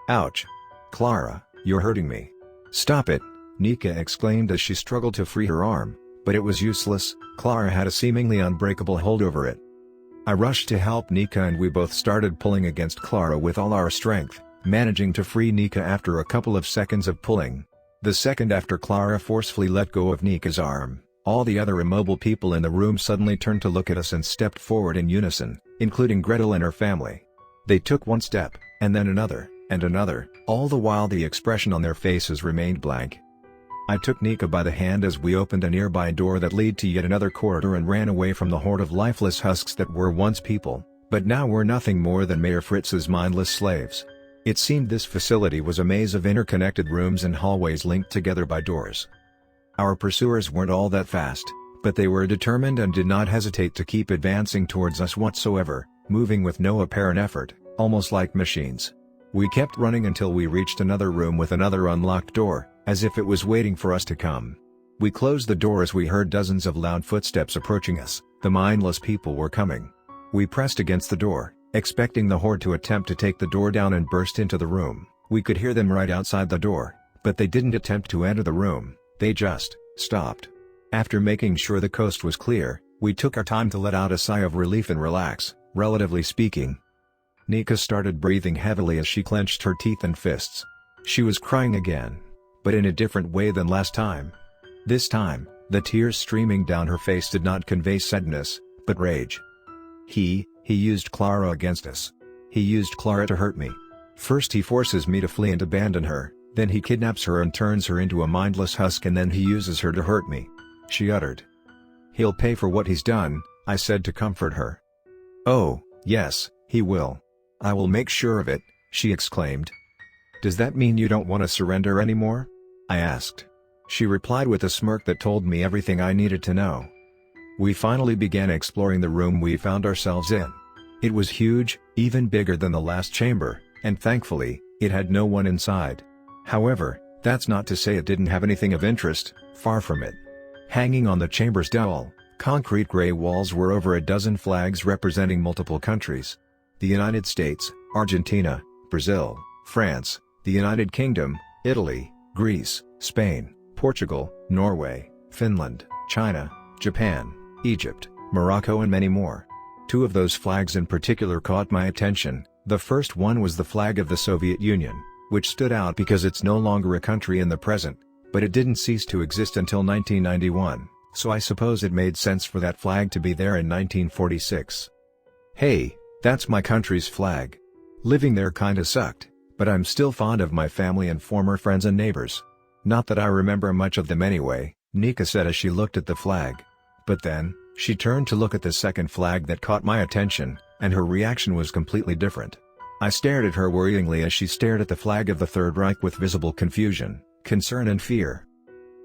Speaker 1: "Ouch! Clara, you're hurting me. Stop it!" Nika exclaimed as she struggled to free her arm, but it was useless. Clara had a seemingly unbreakable hold over it. I rushed to help Nika and we both started pulling against Clara with all our strength, managing to free Nika after a couple of seconds of pulling. The second after Clara forcefully let go of Nika's arm, all the other immobile people in the room suddenly turned to look at us and stepped forward in unison, including Gretel and her family. They took one step, and then another, and another, all the while the expression on their faces remained blank. I took Nika by the hand as we opened a nearby door that led to yet another corridor and ran away from the horde of lifeless husks that were once people, but now were nothing more than Mayor Fritz's mindless slaves. It seemed this facility was a maze of interconnected rooms and hallways linked together by doors. Our pursuers weren't all that fast, but they were determined and did not hesitate to keep advancing towards us whatsoever, moving with no apparent effort, almost like machines. We kept running until we reached another room with another unlocked door, as if it was waiting for us to come. We closed the door as we heard dozens of loud footsteps approaching us. The mindless people were coming. We pressed against the door, expecting the horde to attempt to take the door down and burst into the room. We could hear them right outside the door, but they didn't attempt to enter the room, they just stopped. After making sure the coast was clear, we took our time to let out a sigh of relief and relax, relatively speaking. Nika started breathing heavily as she clenched her teeth and fists. She was crying again, but in a different way than last time. This time, the tears streaming down her face did not convey sadness, but rage. He used Clara against us. He used Clara to hurt me. First he forces me to flee and abandon her, then he kidnaps her and turns her into a mindless husk, and then he uses her to hurt me," she uttered. "He'll pay for what he's done," I said to comfort her. "Oh, yes, he will. I will make sure of it," she exclaimed. "Does that mean you don't want to surrender anymore?" I asked. She replied with a smirk that told me everything I needed to know. We finally began exploring the room we found ourselves in. It was huge, even bigger than the last chamber, and thankfully, it had no one inside. However, that's not to say it didn't have anything of interest, far from it. Hanging on the chamber's dull, concrete gray walls were over a dozen flags representing multiple countries. The United States, Argentina, Brazil, France, the United Kingdom, Italy, Greece, Spain, Portugal, Norway, Finland, China, Japan, Egypt, Morocco, and many more. Two of those flags in particular caught my attention. The first one was the flag of the Soviet Union, which stood out because it's no longer a country in the present, but it didn't cease to exist until 1991, so I suppose it made sense for that flag to be there in 1946. Hey, that's my country's flag. Living there kinda sucked, but I'm still fond of my family and former friends and neighbors. Not that I remember much of them anyway, Nika said as she looked at the flag. But then, she turned to look at the second flag that caught my attention, and her reaction was completely different. I stared at her worryingly as she stared at the flag of the Third Reich with visible confusion, concern and fear.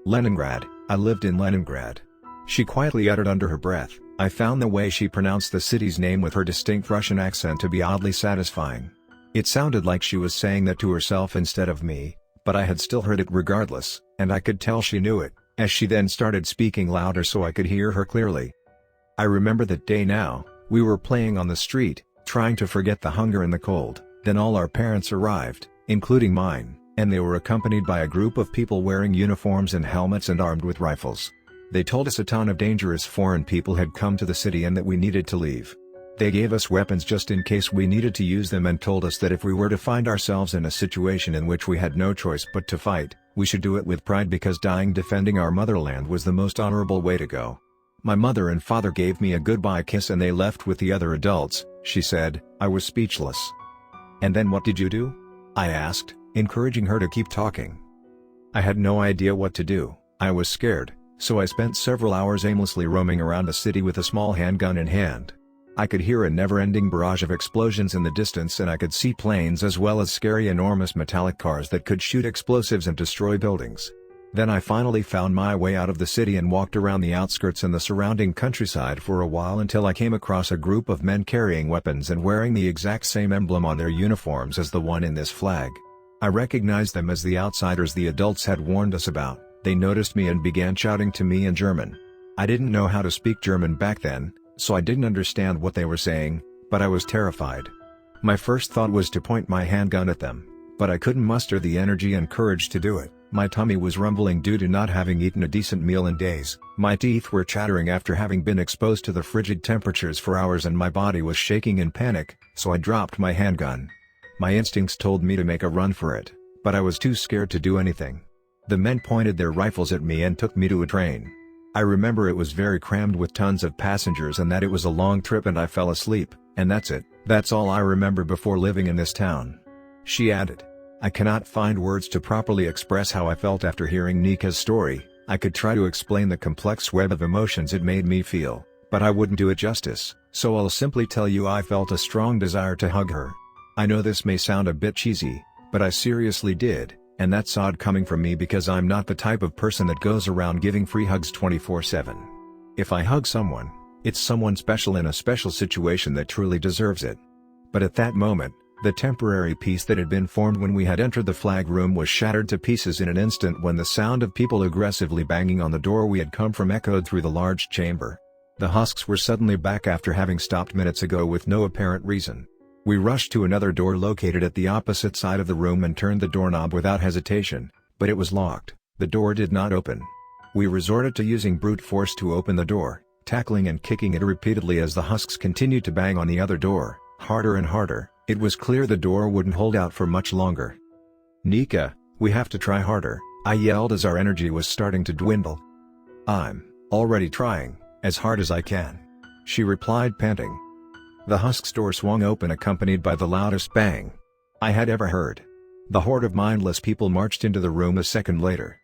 Speaker 1: "Leningrad, I lived in Leningrad," she quietly uttered under her breath. I found the way she pronounced the city's name with her distinct Russian accent to be oddly satisfying. It sounded like she was saying that to herself instead of me, but I had still heard it regardless, and I could tell she knew it, as she then started speaking louder so I could hear her clearly. "I remember that day now. We were playing on the street, trying to forget the hunger and the cold, then all our parents arrived, including mine, and they were accompanied by a group of people wearing uniforms and helmets and armed with rifles. They told us a ton of dangerous foreign people had come to the city and that we needed to leave. They gave us weapons just in case we needed to use them and told us that if we were to find ourselves in a situation in which we had no choice but to fight, we should do it with pride because dying defending our motherland was the most honorable way to go. My mother and father gave me a goodbye kiss and they left with the other adults," she said. I was speechless. "And then what did you do?" I asked, encouraging her to keep talking. "I had no idea what to do. I was scared, so I spent several hours aimlessly roaming around the city with a small handgun in hand. I could hear a never-ending barrage of explosions in the distance and I could see planes as well as scary enormous metallic cars that could shoot explosives and destroy buildings. Then I finally found my way out of the city and walked around the outskirts and the surrounding countryside for a while until I came across a group of men carrying weapons and wearing the exact same emblem on their uniforms as the one in this flag. I recognized them as the outsiders the adults had warned us about. They noticed me and began shouting to me in German. I didn't know how to speak German back then, so I didn't understand what they were saying, but I was terrified. My first thought was to point my handgun at them, but I couldn't muster the energy and courage to do it. My tummy was rumbling due to not having eaten a decent meal in days, my teeth were chattering after having been exposed to the frigid temperatures for hours and my body was shaking in panic, so I dropped my handgun. My instincts told me to make a run for it, but I was too scared to do anything. The men pointed their rifles at me and took me to a train. I remember it was very crammed with tons of passengers and that it was a long trip and I fell asleep, and that's it. That's all I remember before living in this town," she added. I cannot find words to properly express how I felt after hearing Nika's story. I could try to explain the complex web of emotions it made me feel, but I wouldn't do it justice, so I'll simply tell you I felt a strong desire to hug her. I know this may sound a bit cheesy, but I seriously did, and that's odd coming from me because I'm not the type of person that goes around giving free hugs 24/7. If I hug someone, it's someone special in a special situation that truly deserves it. But at that moment, the temporary peace that had been formed when we had entered the flag room was shattered to pieces in an instant when the sound of people aggressively banging on the door we had come from echoed through the large chamber. The husks were suddenly back after having stopped minutes ago with no apparent reason. We rushed to another door located at the opposite side of the room and turned the doorknob without hesitation, but it was locked. The door did not open. We resorted to using brute force to open the door, tackling and kicking it repeatedly as the husks continued to bang on the other door, harder and harder. It was clear the door wouldn't hold out for much longer. "Nika, we have to try harder," I yelled as our energy was starting to dwindle. "I'm already trying, as hard as I can," she replied panting. The husk's door swung open, accompanied by the loudest bang I had ever heard. The horde of mindless people marched into the room a second later.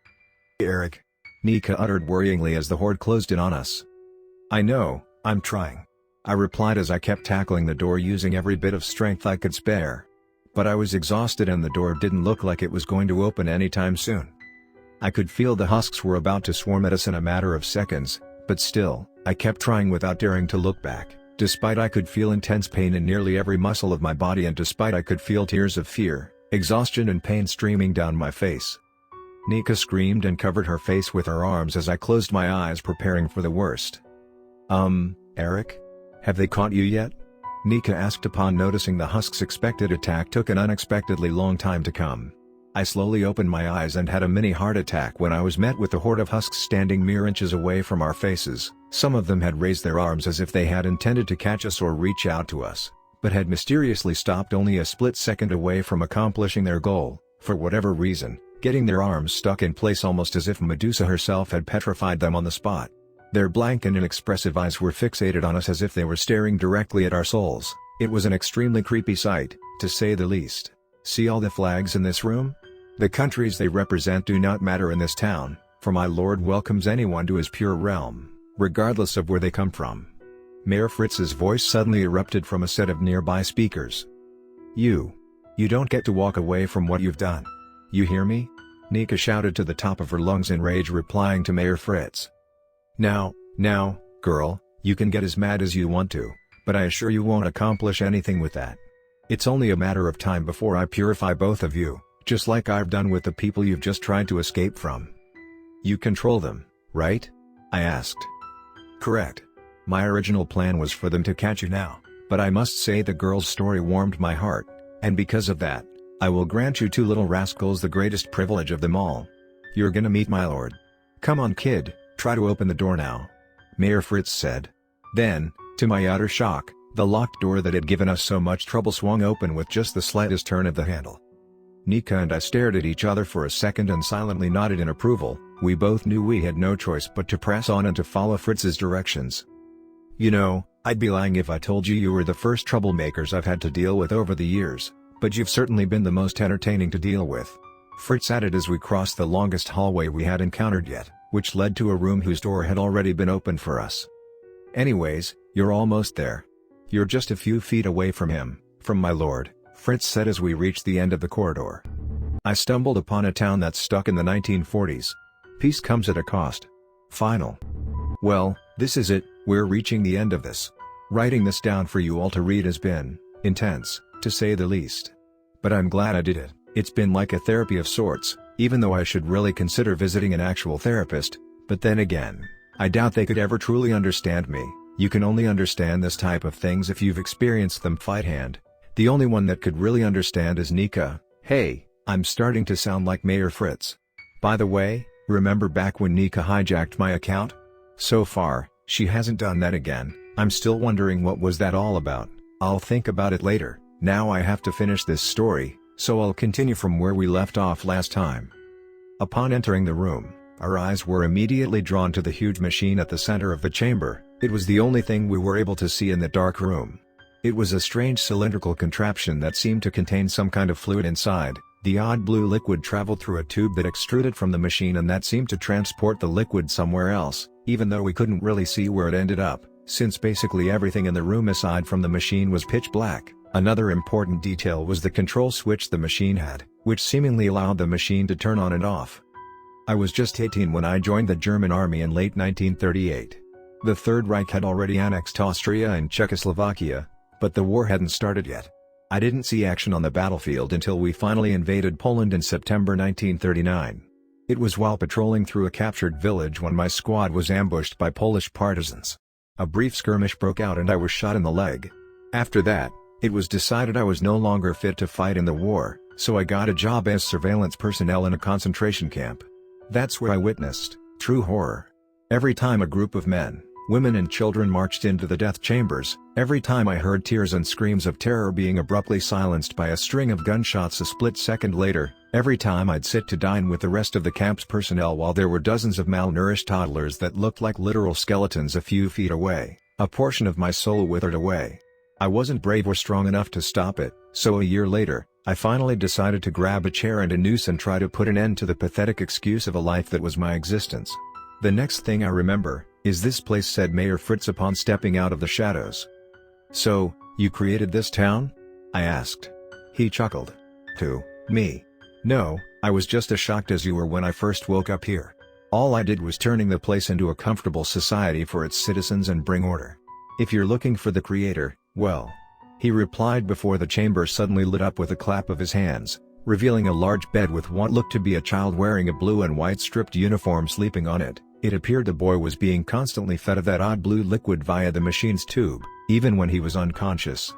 Speaker 1: "Eric," Nika uttered worryingly as the horde closed in on us. "I know, I'm trying," I replied as I kept tackling the door using every bit of strength I could spare. But I was exhausted and the door didn't look like it was going to open anytime soon. I could feel the husks were about to swarm at us in a matter of seconds, but still, I kept trying without daring to look back, despite I could feel intense pain in nearly every muscle of my body and despite I could feel tears of fear, exhaustion and pain streaming down my face. Nika screamed and covered her face with her arms as I closed my eyes preparing for the worst. Eric? Have they caught you yet?" Nika asked upon noticing the husk's expected attack took an unexpectedly long time to come. I slowly opened my eyes and had a mini heart attack when I was met with the horde of husks standing mere inches away from our faces. Some of them had raised their arms as if they had intended to catch us or reach out to us, but had mysteriously stopped only a split second away from accomplishing their goal, for whatever reason, getting their arms stuck in place almost as if Medusa herself had petrified them on the spot. Their blank and inexpressive eyes were fixated on us as if they were staring directly at our souls. It was an extremely creepy sight, to say the least. "See all the flags in this room? The countries they represent do not matter in this town, for my lord welcomes anyone to his pure realm, regardless of where they come from." Mayor Fritz's voice suddenly erupted from a set of nearby speakers. You don't get to walk away from what you've done. You hear me?" Nika shouted to the top of her lungs in rage, replying to Mayor Fritz. Now, girl, you can get as mad as you want to, but I assure you won't accomplish anything with that. It's only a matter of time before I purify both of you, just like I've done with the people you've just tried to escape from." "You control them, right?" I asked. "Correct. My original plan was for them to catch you now, but I must say the girl's story warmed my heart, and because of that, I will grant you two little rascals the greatest privilege of them all. You're gonna meet my lord. Come on, kid, try to open the door now," Mayor Fritz said. Then, to my utter shock, the locked door that had given us so much trouble swung open with just the slightest turn of the handle. Nika and I stared at each other for a second and silently nodded in approval. We both knew we had no choice but to press on and to follow Fritz's directions. "You know, I'd be lying if I told you were the first troublemakers I've had to deal with over the years, but you've certainly been the most entertaining to deal with," Fritz added as we crossed the longest hallway we had encountered yet, which led to a room whose door had already been opened for us. "Anyways, you're almost there. You're just a few feet away from him, from my lord," Fritz said as we reached the end of the corridor. I stumbled upon a town that's stuck in the 1940s. Peace comes at a cost. Final. Well, this is it, we're reaching the end of this. Writing this down for you all to read has been intense, to say the least. But I'm glad I did it. It's been like a therapy of sorts, even though I should really consider visiting an actual therapist, but then again, I doubt they could ever truly understand me. You can only understand this type of things if you've experienced them firsthand. The only one that could really understand is Nika. Hey, I'm starting to sound like Mayor Fritz. By the way, remember back when Nika hijacked my account? So far, she hasn't done that again. I'm still wondering what was that all about. I'll think about it later. Now I have to finish this story, so I'll continue from where we left off last time. Upon entering the room, our eyes were immediately drawn to the huge machine at the center of the chamber. It was the only thing we were able to see in the dark room. It was a strange cylindrical contraption that seemed to contain some kind of fluid inside. The odd blue liquid traveled through a tube that extruded from the machine and that seemed to transport the liquid somewhere else, even though we couldn't really see where it ended up, since basically everything in the room aside from the machine was pitch black. Another important detail was the control switch the machine had, which seemingly allowed the machine to turn on and off. I was just 18 when I joined the German army in late 1938. The Third Reich had already annexed Austria and Czechoslovakia, but the war hadn't started yet. I didn't see action on the battlefield until we finally invaded Poland in September 1939. It was while patrolling through a captured village when my squad was ambushed by Polish partisans. A brief skirmish broke out and I was shot in the leg. After that, it was decided I was no longer fit to fight in the war, so I got a job as surveillance personnel in a concentration camp. That's where I witnessed true horror. Every time a group of men, women and children marched into the death chambers, every time I heard tears and screams of terror being abruptly silenced by a string of gunshots a split second later, every time I'd sit to dine with the rest of the camp's personnel while there were dozens of malnourished toddlers that looked like literal skeletons a few feet away, a portion of my soul withered away. I wasn't brave or strong enough to stop it, so a year later, I finally decided to grab a chair and a noose and try to put an end to the pathetic excuse of a life that was my existence. The next thing I remember, is this place, said Mayor Fritz upon stepping out of the shadows. So, you created this town? I asked. He chuckled. To me. No, I was just as shocked as you were when I first woke up here. All I did was turning the place into a comfortable society for its citizens and bring order. If you're looking for the creator, well. He replied before the chamber suddenly lit up with a clap of his hands, revealing a large bed with what looked to be a child wearing a blue and white striped uniform sleeping on it. It appeared the boy was being constantly fed of that odd blue liquid via the machine's tube, even when he was unconscious.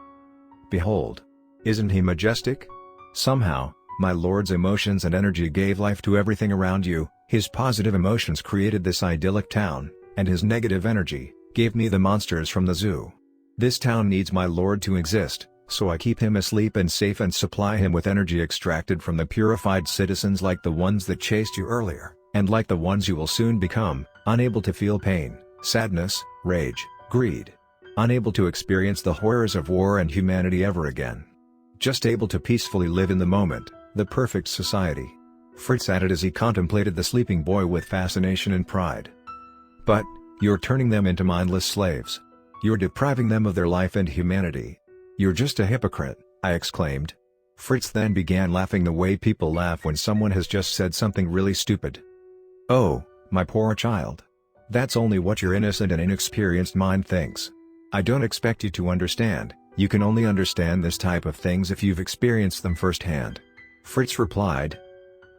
Speaker 1: Behold. Isn't he majestic? Somehow, my lord's emotions and energy gave life to everything around you. His positive emotions created this idyllic town, and his negative energy gave me the monsters from the zoo. This town needs my lord to exist, so I keep him asleep and safe and supply him with energy extracted from the purified citizens like the ones that chased you earlier, and like the ones you will soon become, unable to feel pain, sadness, rage, greed. Unable to experience the horrors of war and humanity ever again. Just able to peacefully live in the moment, the perfect society. Fritz added as he contemplated the sleeping boy with fascination and pride. But, you're turning them into mindless slaves. You're depriving them of their life and humanity. You're just a hypocrite, I exclaimed. Fritz then began laughing the way people laugh when someone has just said something really stupid. Oh, my poor child. That's only what your innocent and inexperienced mind thinks. I don't expect you to understand, you can only understand this type of things if you've experienced them firsthand. Fritz replied.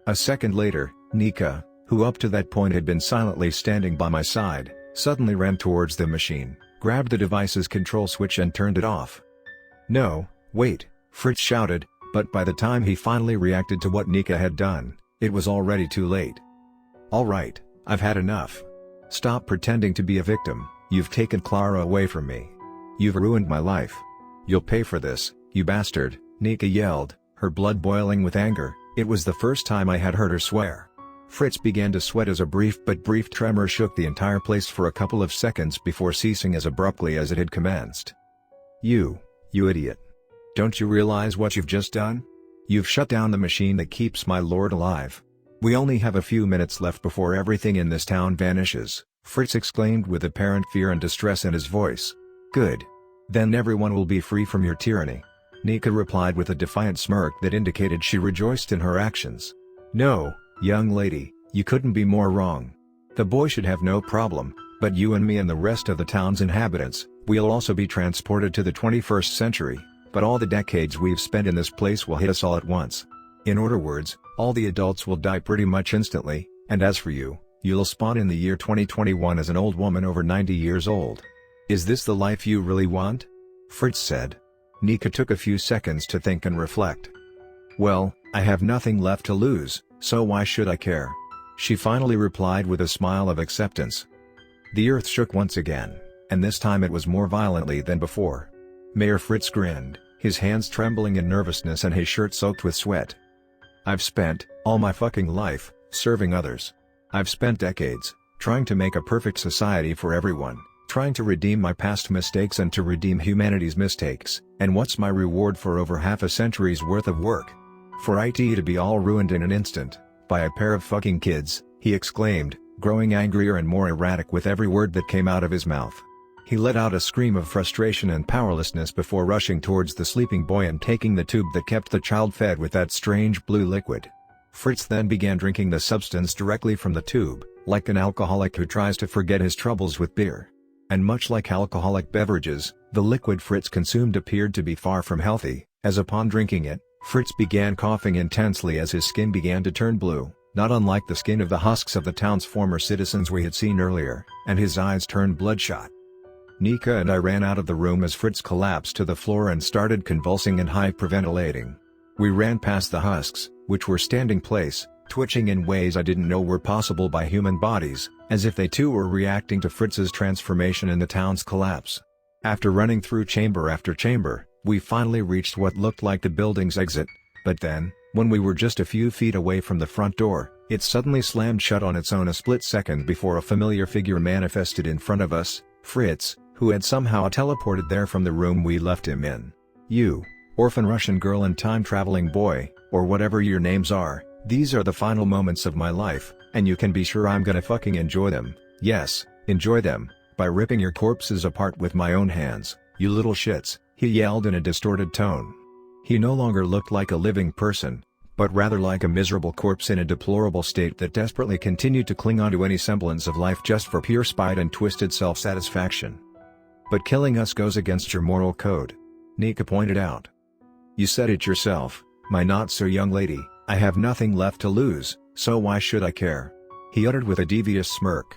Speaker 1: A second later, Nika, who up to that point had been silently standing by my side, suddenly ran towards the machine, grabbed the device's control switch and turned it off. No, wait, Fritz shouted, but by the time he finally reacted to what Nika had done, it was already too late. All right, I've had enough. Stop pretending to be a victim, you've taken Clara away from me. You've ruined my life. You'll pay for this, you bastard, Nika yelled, her blood boiling with anger. It was the first time I had heard her swear. Fritz began to sweat as a brief tremor shook the entire place for a couple of seconds before ceasing as abruptly as it had commenced. You idiot. Don't you realize what you've just done? You've shut down the machine that keeps my lord alive. We only have a few minutes left before everything in this town vanishes, Fritz exclaimed with apparent fear and distress in his voice. Good. Then everyone will be free from your tyranny. Nika replied with a defiant smirk that indicated she rejoiced in her actions. No, young lady, you couldn't be more wrong. The boy should have no problem, but you and me and the rest of the town's inhabitants, we'll also be transported to the 21st century, but all the decades we've spent in this place will hit us all at once. In other words, all the adults will die pretty much instantly, and as for you, you'll spawn in the year 2021 as an old woman over 90 years old. Is this the life you really want? Fritz said. Nika took a few seconds to think and reflect. Well, I have nothing left to lose, so why should I care? She finally replied with a smile of acceptance. The earth shook once again, and this time it was more violently than before. Mayor Fritz grinned, his hands trembling in nervousness and his shirt soaked with sweat. I've spent all my fucking life serving others. I've spent decades trying to make a perfect society for everyone, trying to redeem my past mistakes and to redeem humanity's mistakes, and what's my reward for over half a century's worth of work? For it to be all ruined in an instant, by a pair of fucking kids, he exclaimed, growing angrier and more erratic with every word that came out of his mouth. He let out a scream of frustration and powerlessness before rushing towards the sleeping boy and taking the tube that kept the child fed with that strange blue liquid. Fritz then began drinking the substance directly from the tube, like an alcoholic who tries to forget his troubles with beer. And much like alcoholic beverages, the liquid Fritz consumed appeared to be far from healthy, as upon drinking it, Fritz began coughing intensely as his skin began to turn blue, not unlike the skin of the husks of the town's former citizens we had seen earlier, and his eyes turned bloodshot. Nika and I ran out of the room as Fritz collapsed to the floor and started convulsing and hyperventilating. We ran past the husks, which were standing place, twitching in ways I didn't know were possible by human bodies, as if they too were reacting to Fritz's transformation in the town's collapse. After running through chamber after chamber, we finally reached what looked like the building's exit, but then, when we were just a few feet away from the front door, it suddenly slammed shut on its own a split second before a familiar figure manifested in front of us, Fritz, who had somehow teleported there from the room we left him in. You, orphan Russian girl and time-traveling boy, or whatever your names are, these are the final moments of my life, and you can be sure I'm gonna fucking enjoy them. Yes, enjoy them, by ripping your corpses apart with my own hands, you little shits, he yelled in a distorted tone. He no longer looked like a living person, but rather like a miserable corpse in a deplorable state that desperately continued to cling on to any semblance of life just for pure spite and twisted self-satisfaction. But killing us goes against your moral code, Nika pointed out. You said it yourself, my not-so-young lady, I have nothing left to lose, so why should I care? He uttered with a devious smirk.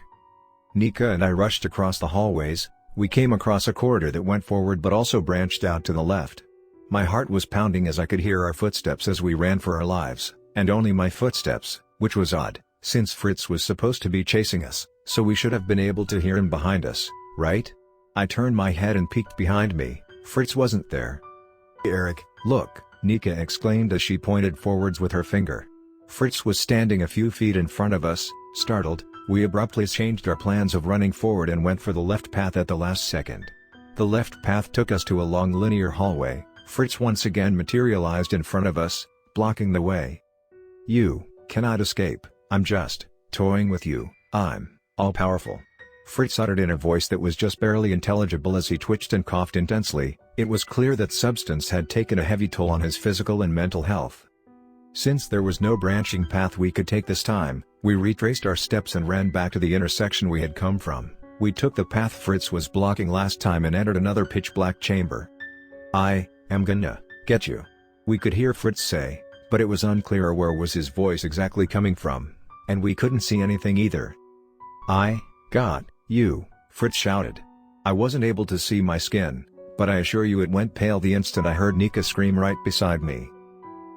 Speaker 1: Nika and I rushed across the hallways. We came across a corridor that went forward but also branched out to the left. My heart was pounding as I could hear our footsteps as we ran for our lives, and only my footsteps, which was odd, since Fritz was supposed to be chasing us, so we should have been able to hear him behind us, right? I turned my head and peeked behind me. Fritz wasn't there. Eric, look, Nika exclaimed as she pointed forwards with her finger. Fritz was standing a few feet in front of us. Startled, we abruptly changed our plans of running forward and went for the left path at the last second. The left path took us to a long linear hallway. Fritz once again materialized in front of us, blocking the way. You cannot escape, I'm just toying with you, I'm all-powerful. Fritz uttered in a voice that was just barely intelligible as he twitched and coughed intensely. It was clear that substance had taken a heavy toll on his physical and mental health. Since there was no branching path we could take this time, we retraced our steps and ran back to the intersection we had come from. We took the path Fritz was blocking last time and entered another pitch-black chamber. I am gonna get you, we could hear Fritz say, but it was unclear where was his voice exactly coming from, and we couldn't see anything either. I got you, Fritz shouted. I wasn't able to see my skin, but I assure you it went pale the instant I heard Nika scream right beside me.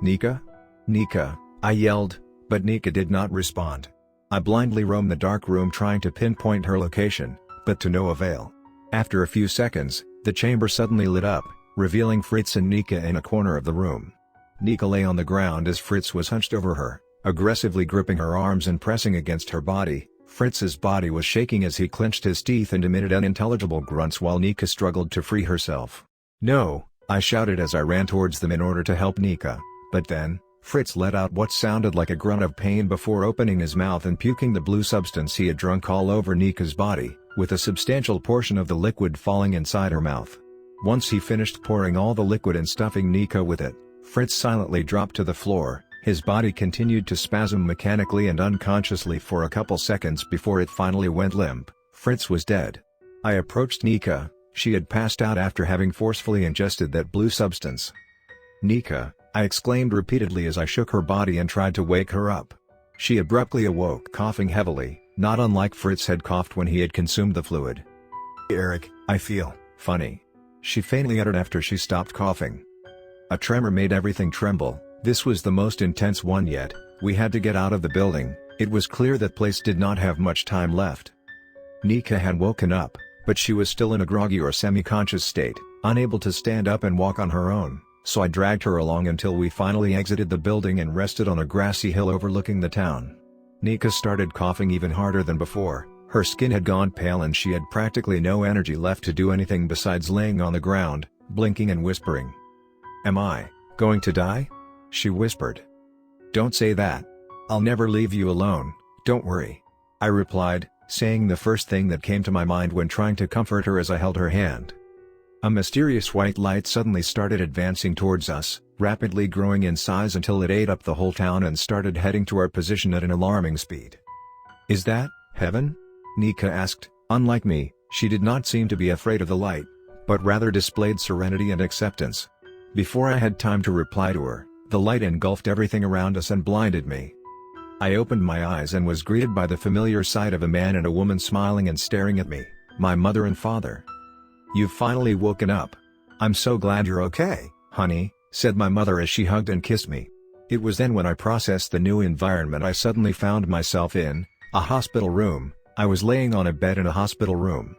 Speaker 1: Nika? Nika, I yelled, but Nika did not respond. I blindly roamed the dark room trying to pinpoint her location, but to no avail. After a few seconds, the chamber suddenly lit up, revealing Fritz and Nika in a corner of the room. Nika lay on the ground as Fritz was hunched over her, aggressively gripping her arms and pressing against her body. Fritz's body was shaking as he clenched his teeth and emitted unintelligible grunts while Nika struggled to free herself. No, I shouted as I ran towards them in order to help Nika, but then, Fritz let out what sounded like a grunt of pain before opening his mouth and puking the blue substance he had drunk all over Nika's body, with a substantial portion of the liquid falling inside her mouth. Once he finished pouring all the liquid and stuffing Nika with it, Fritz silently dropped to the floor. His body continued to spasm mechanically and unconsciously for a couple seconds before it finally went limp. Fritz was dead. I approached Nika. She had passed out after having forcefully ingested that blue substance. Nika, I exclaimed repeatedly as I shook her body and tried to wake her up. She abruptly awoke coughing heavily, not unlike Fritz had coughed when he had consumed the fluid. Eric, I feel funny, she faintly uttered after she stopped coughing. A tremor made everything tremble. This was the most intense one yet. We had to get out of the building. It was clear that place did not have much time left. Nika had woken up, but she was still in a groggy or semi-conscious state, unable to stand up and walk on her own, so I dragged her along until we finally exited the building and rested on a grassy hill overlooking the town. Nika started coughing even harder than before. Her skin had gone pale and she had practically no energy left to do anything besides laying on the ground, blinking and whispering. Am I going to die? She whispered. Don't say that. I'll never leave you alone, don't worry, I replied, saying the first thing that came to my mind when trying to comfort her as I held her hand. A mysterious white light suddenly started advancing towards us, rapidly growing in size until it ate up the whole town and started heading to our position at an alarming speed. Is that heaven? Nika asked. Unlike me, she did not seem to be afraid of the light, but rather displayed serenity and acceptance. Before I had time to reply to her, the light engulfed everything around us and blinded me. I opened my eyes and was greeted by the familiar sight of a man and a woman smiling and staring at me, my mother and father. You've finally woken up. I'm so glad you're okay, honey, said my mother as she hugged and kissed me. It was then when I processed the new environment I suddenly found myself in, a hospital room. I was laying on a bed in a hospital room.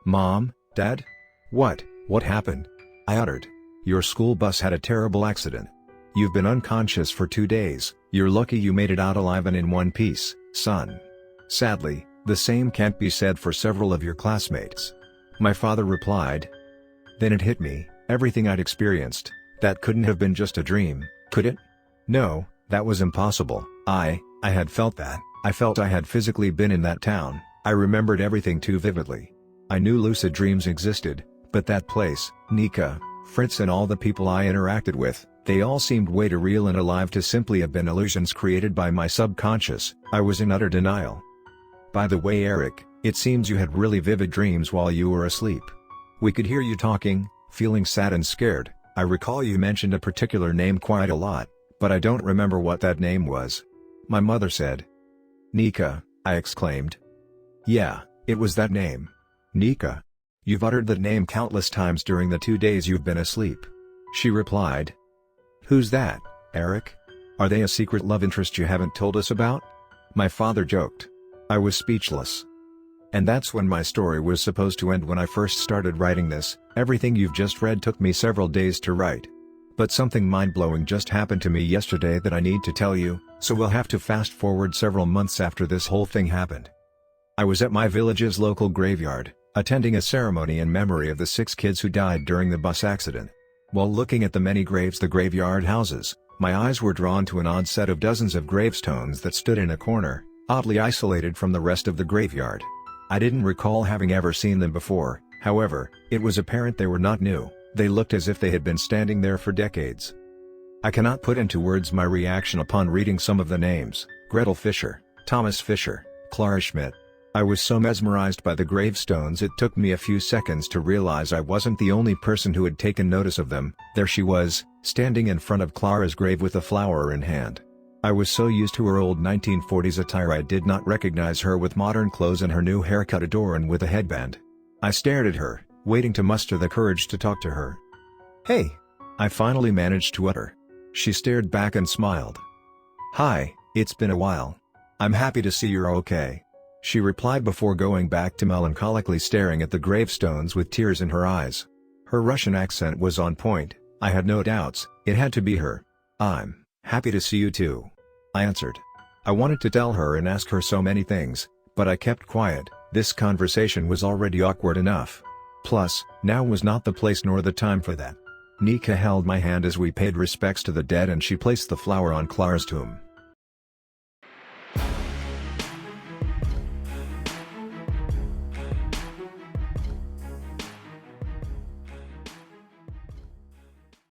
Speaker 1: Mom, Dad? What happened? I uttered. Your school bus had a terrible accident. You've been unconscious for 2 days, you're lucky you made it out alive and in one piece, son. Sadly, the same can't be said for several of your classmates. My father replied. Then it hit me, everything I'd experienced, that couldn't have been just a dream, could it? No, that was impossible. I had felt that. I felt I had physically been in that town. I remembered everything too vividly. I knew lucid dreams existed, but that place, Nika, Fritz and all the people I interacted with, they all seemed way too real and alive to simply have been illusions created by my subconscious. I was in utter denial. By the way, Eric, it seems you had really vivid dreams while you were asleep. We could hear you talking, feeling sad and scared. I recall you mentioned a particular name quite a lot, but I don't remember what that name was. My mother said. Nika, I exclaimed. Yeah, it was that name. Nika. You've uttered that name countless times during the 2 days you've been asleep. She replied. Who's that, Eric? Are they a secret love interest you haven't told us about? My father joked. I was speechless. And that's when my story was supposed to end. When I first started writing this, everything you've just read took me several days to write. But something mind-blowing just happened to me yesterday that I need to tell you, so we'll have to fast forward several months after this whole thing happened. I was at my village's local graveyard, attending a ceremony in memory of the 6 kids who died during the bus accident. While looking at the many graves the graveyard houses, my eyes were drawn to an odd set of dozens of gravestones that stood in a corner, oddly isolated from the rest of the graveyard. I didn't recall having ever seen them before, however, it was apparent they were not new. They looked as if they had been standing there for decades. I cannot put into words my reaction upon reading some of the names: Gretel Fischer, Thomas Fischer, Clara Schmidt. I was so mesmerized by the gravestones it took me a few seconds to realize I wasn't the only person who had taken notice of them. There she was, standing in front of Clara's grave with a flower in hand. I was so used to her old 1940s attire I did not recognize her with modern clothes and her new haircut adorned with a headband. I stared at her, waiting to muster the courage to talk to her. Hey! I finally managed to utter. She stared back and smiled. Hi, it's been a while. I'm happy to see you're okay. She replied before going back to melancholically staring at the gravestones with tears in her eyes. Her Russian accent was on point. I had no doubts, it had to be her. I'm happy to see you too, I answered. I wanted to tell her and ask her so many things, but I kept quiet. This conversation was already awkward enough. Plus, now was not the place nor the time for that. Nika held my hand as we paid respects to the dead and she placed the flower on Clara's tomb.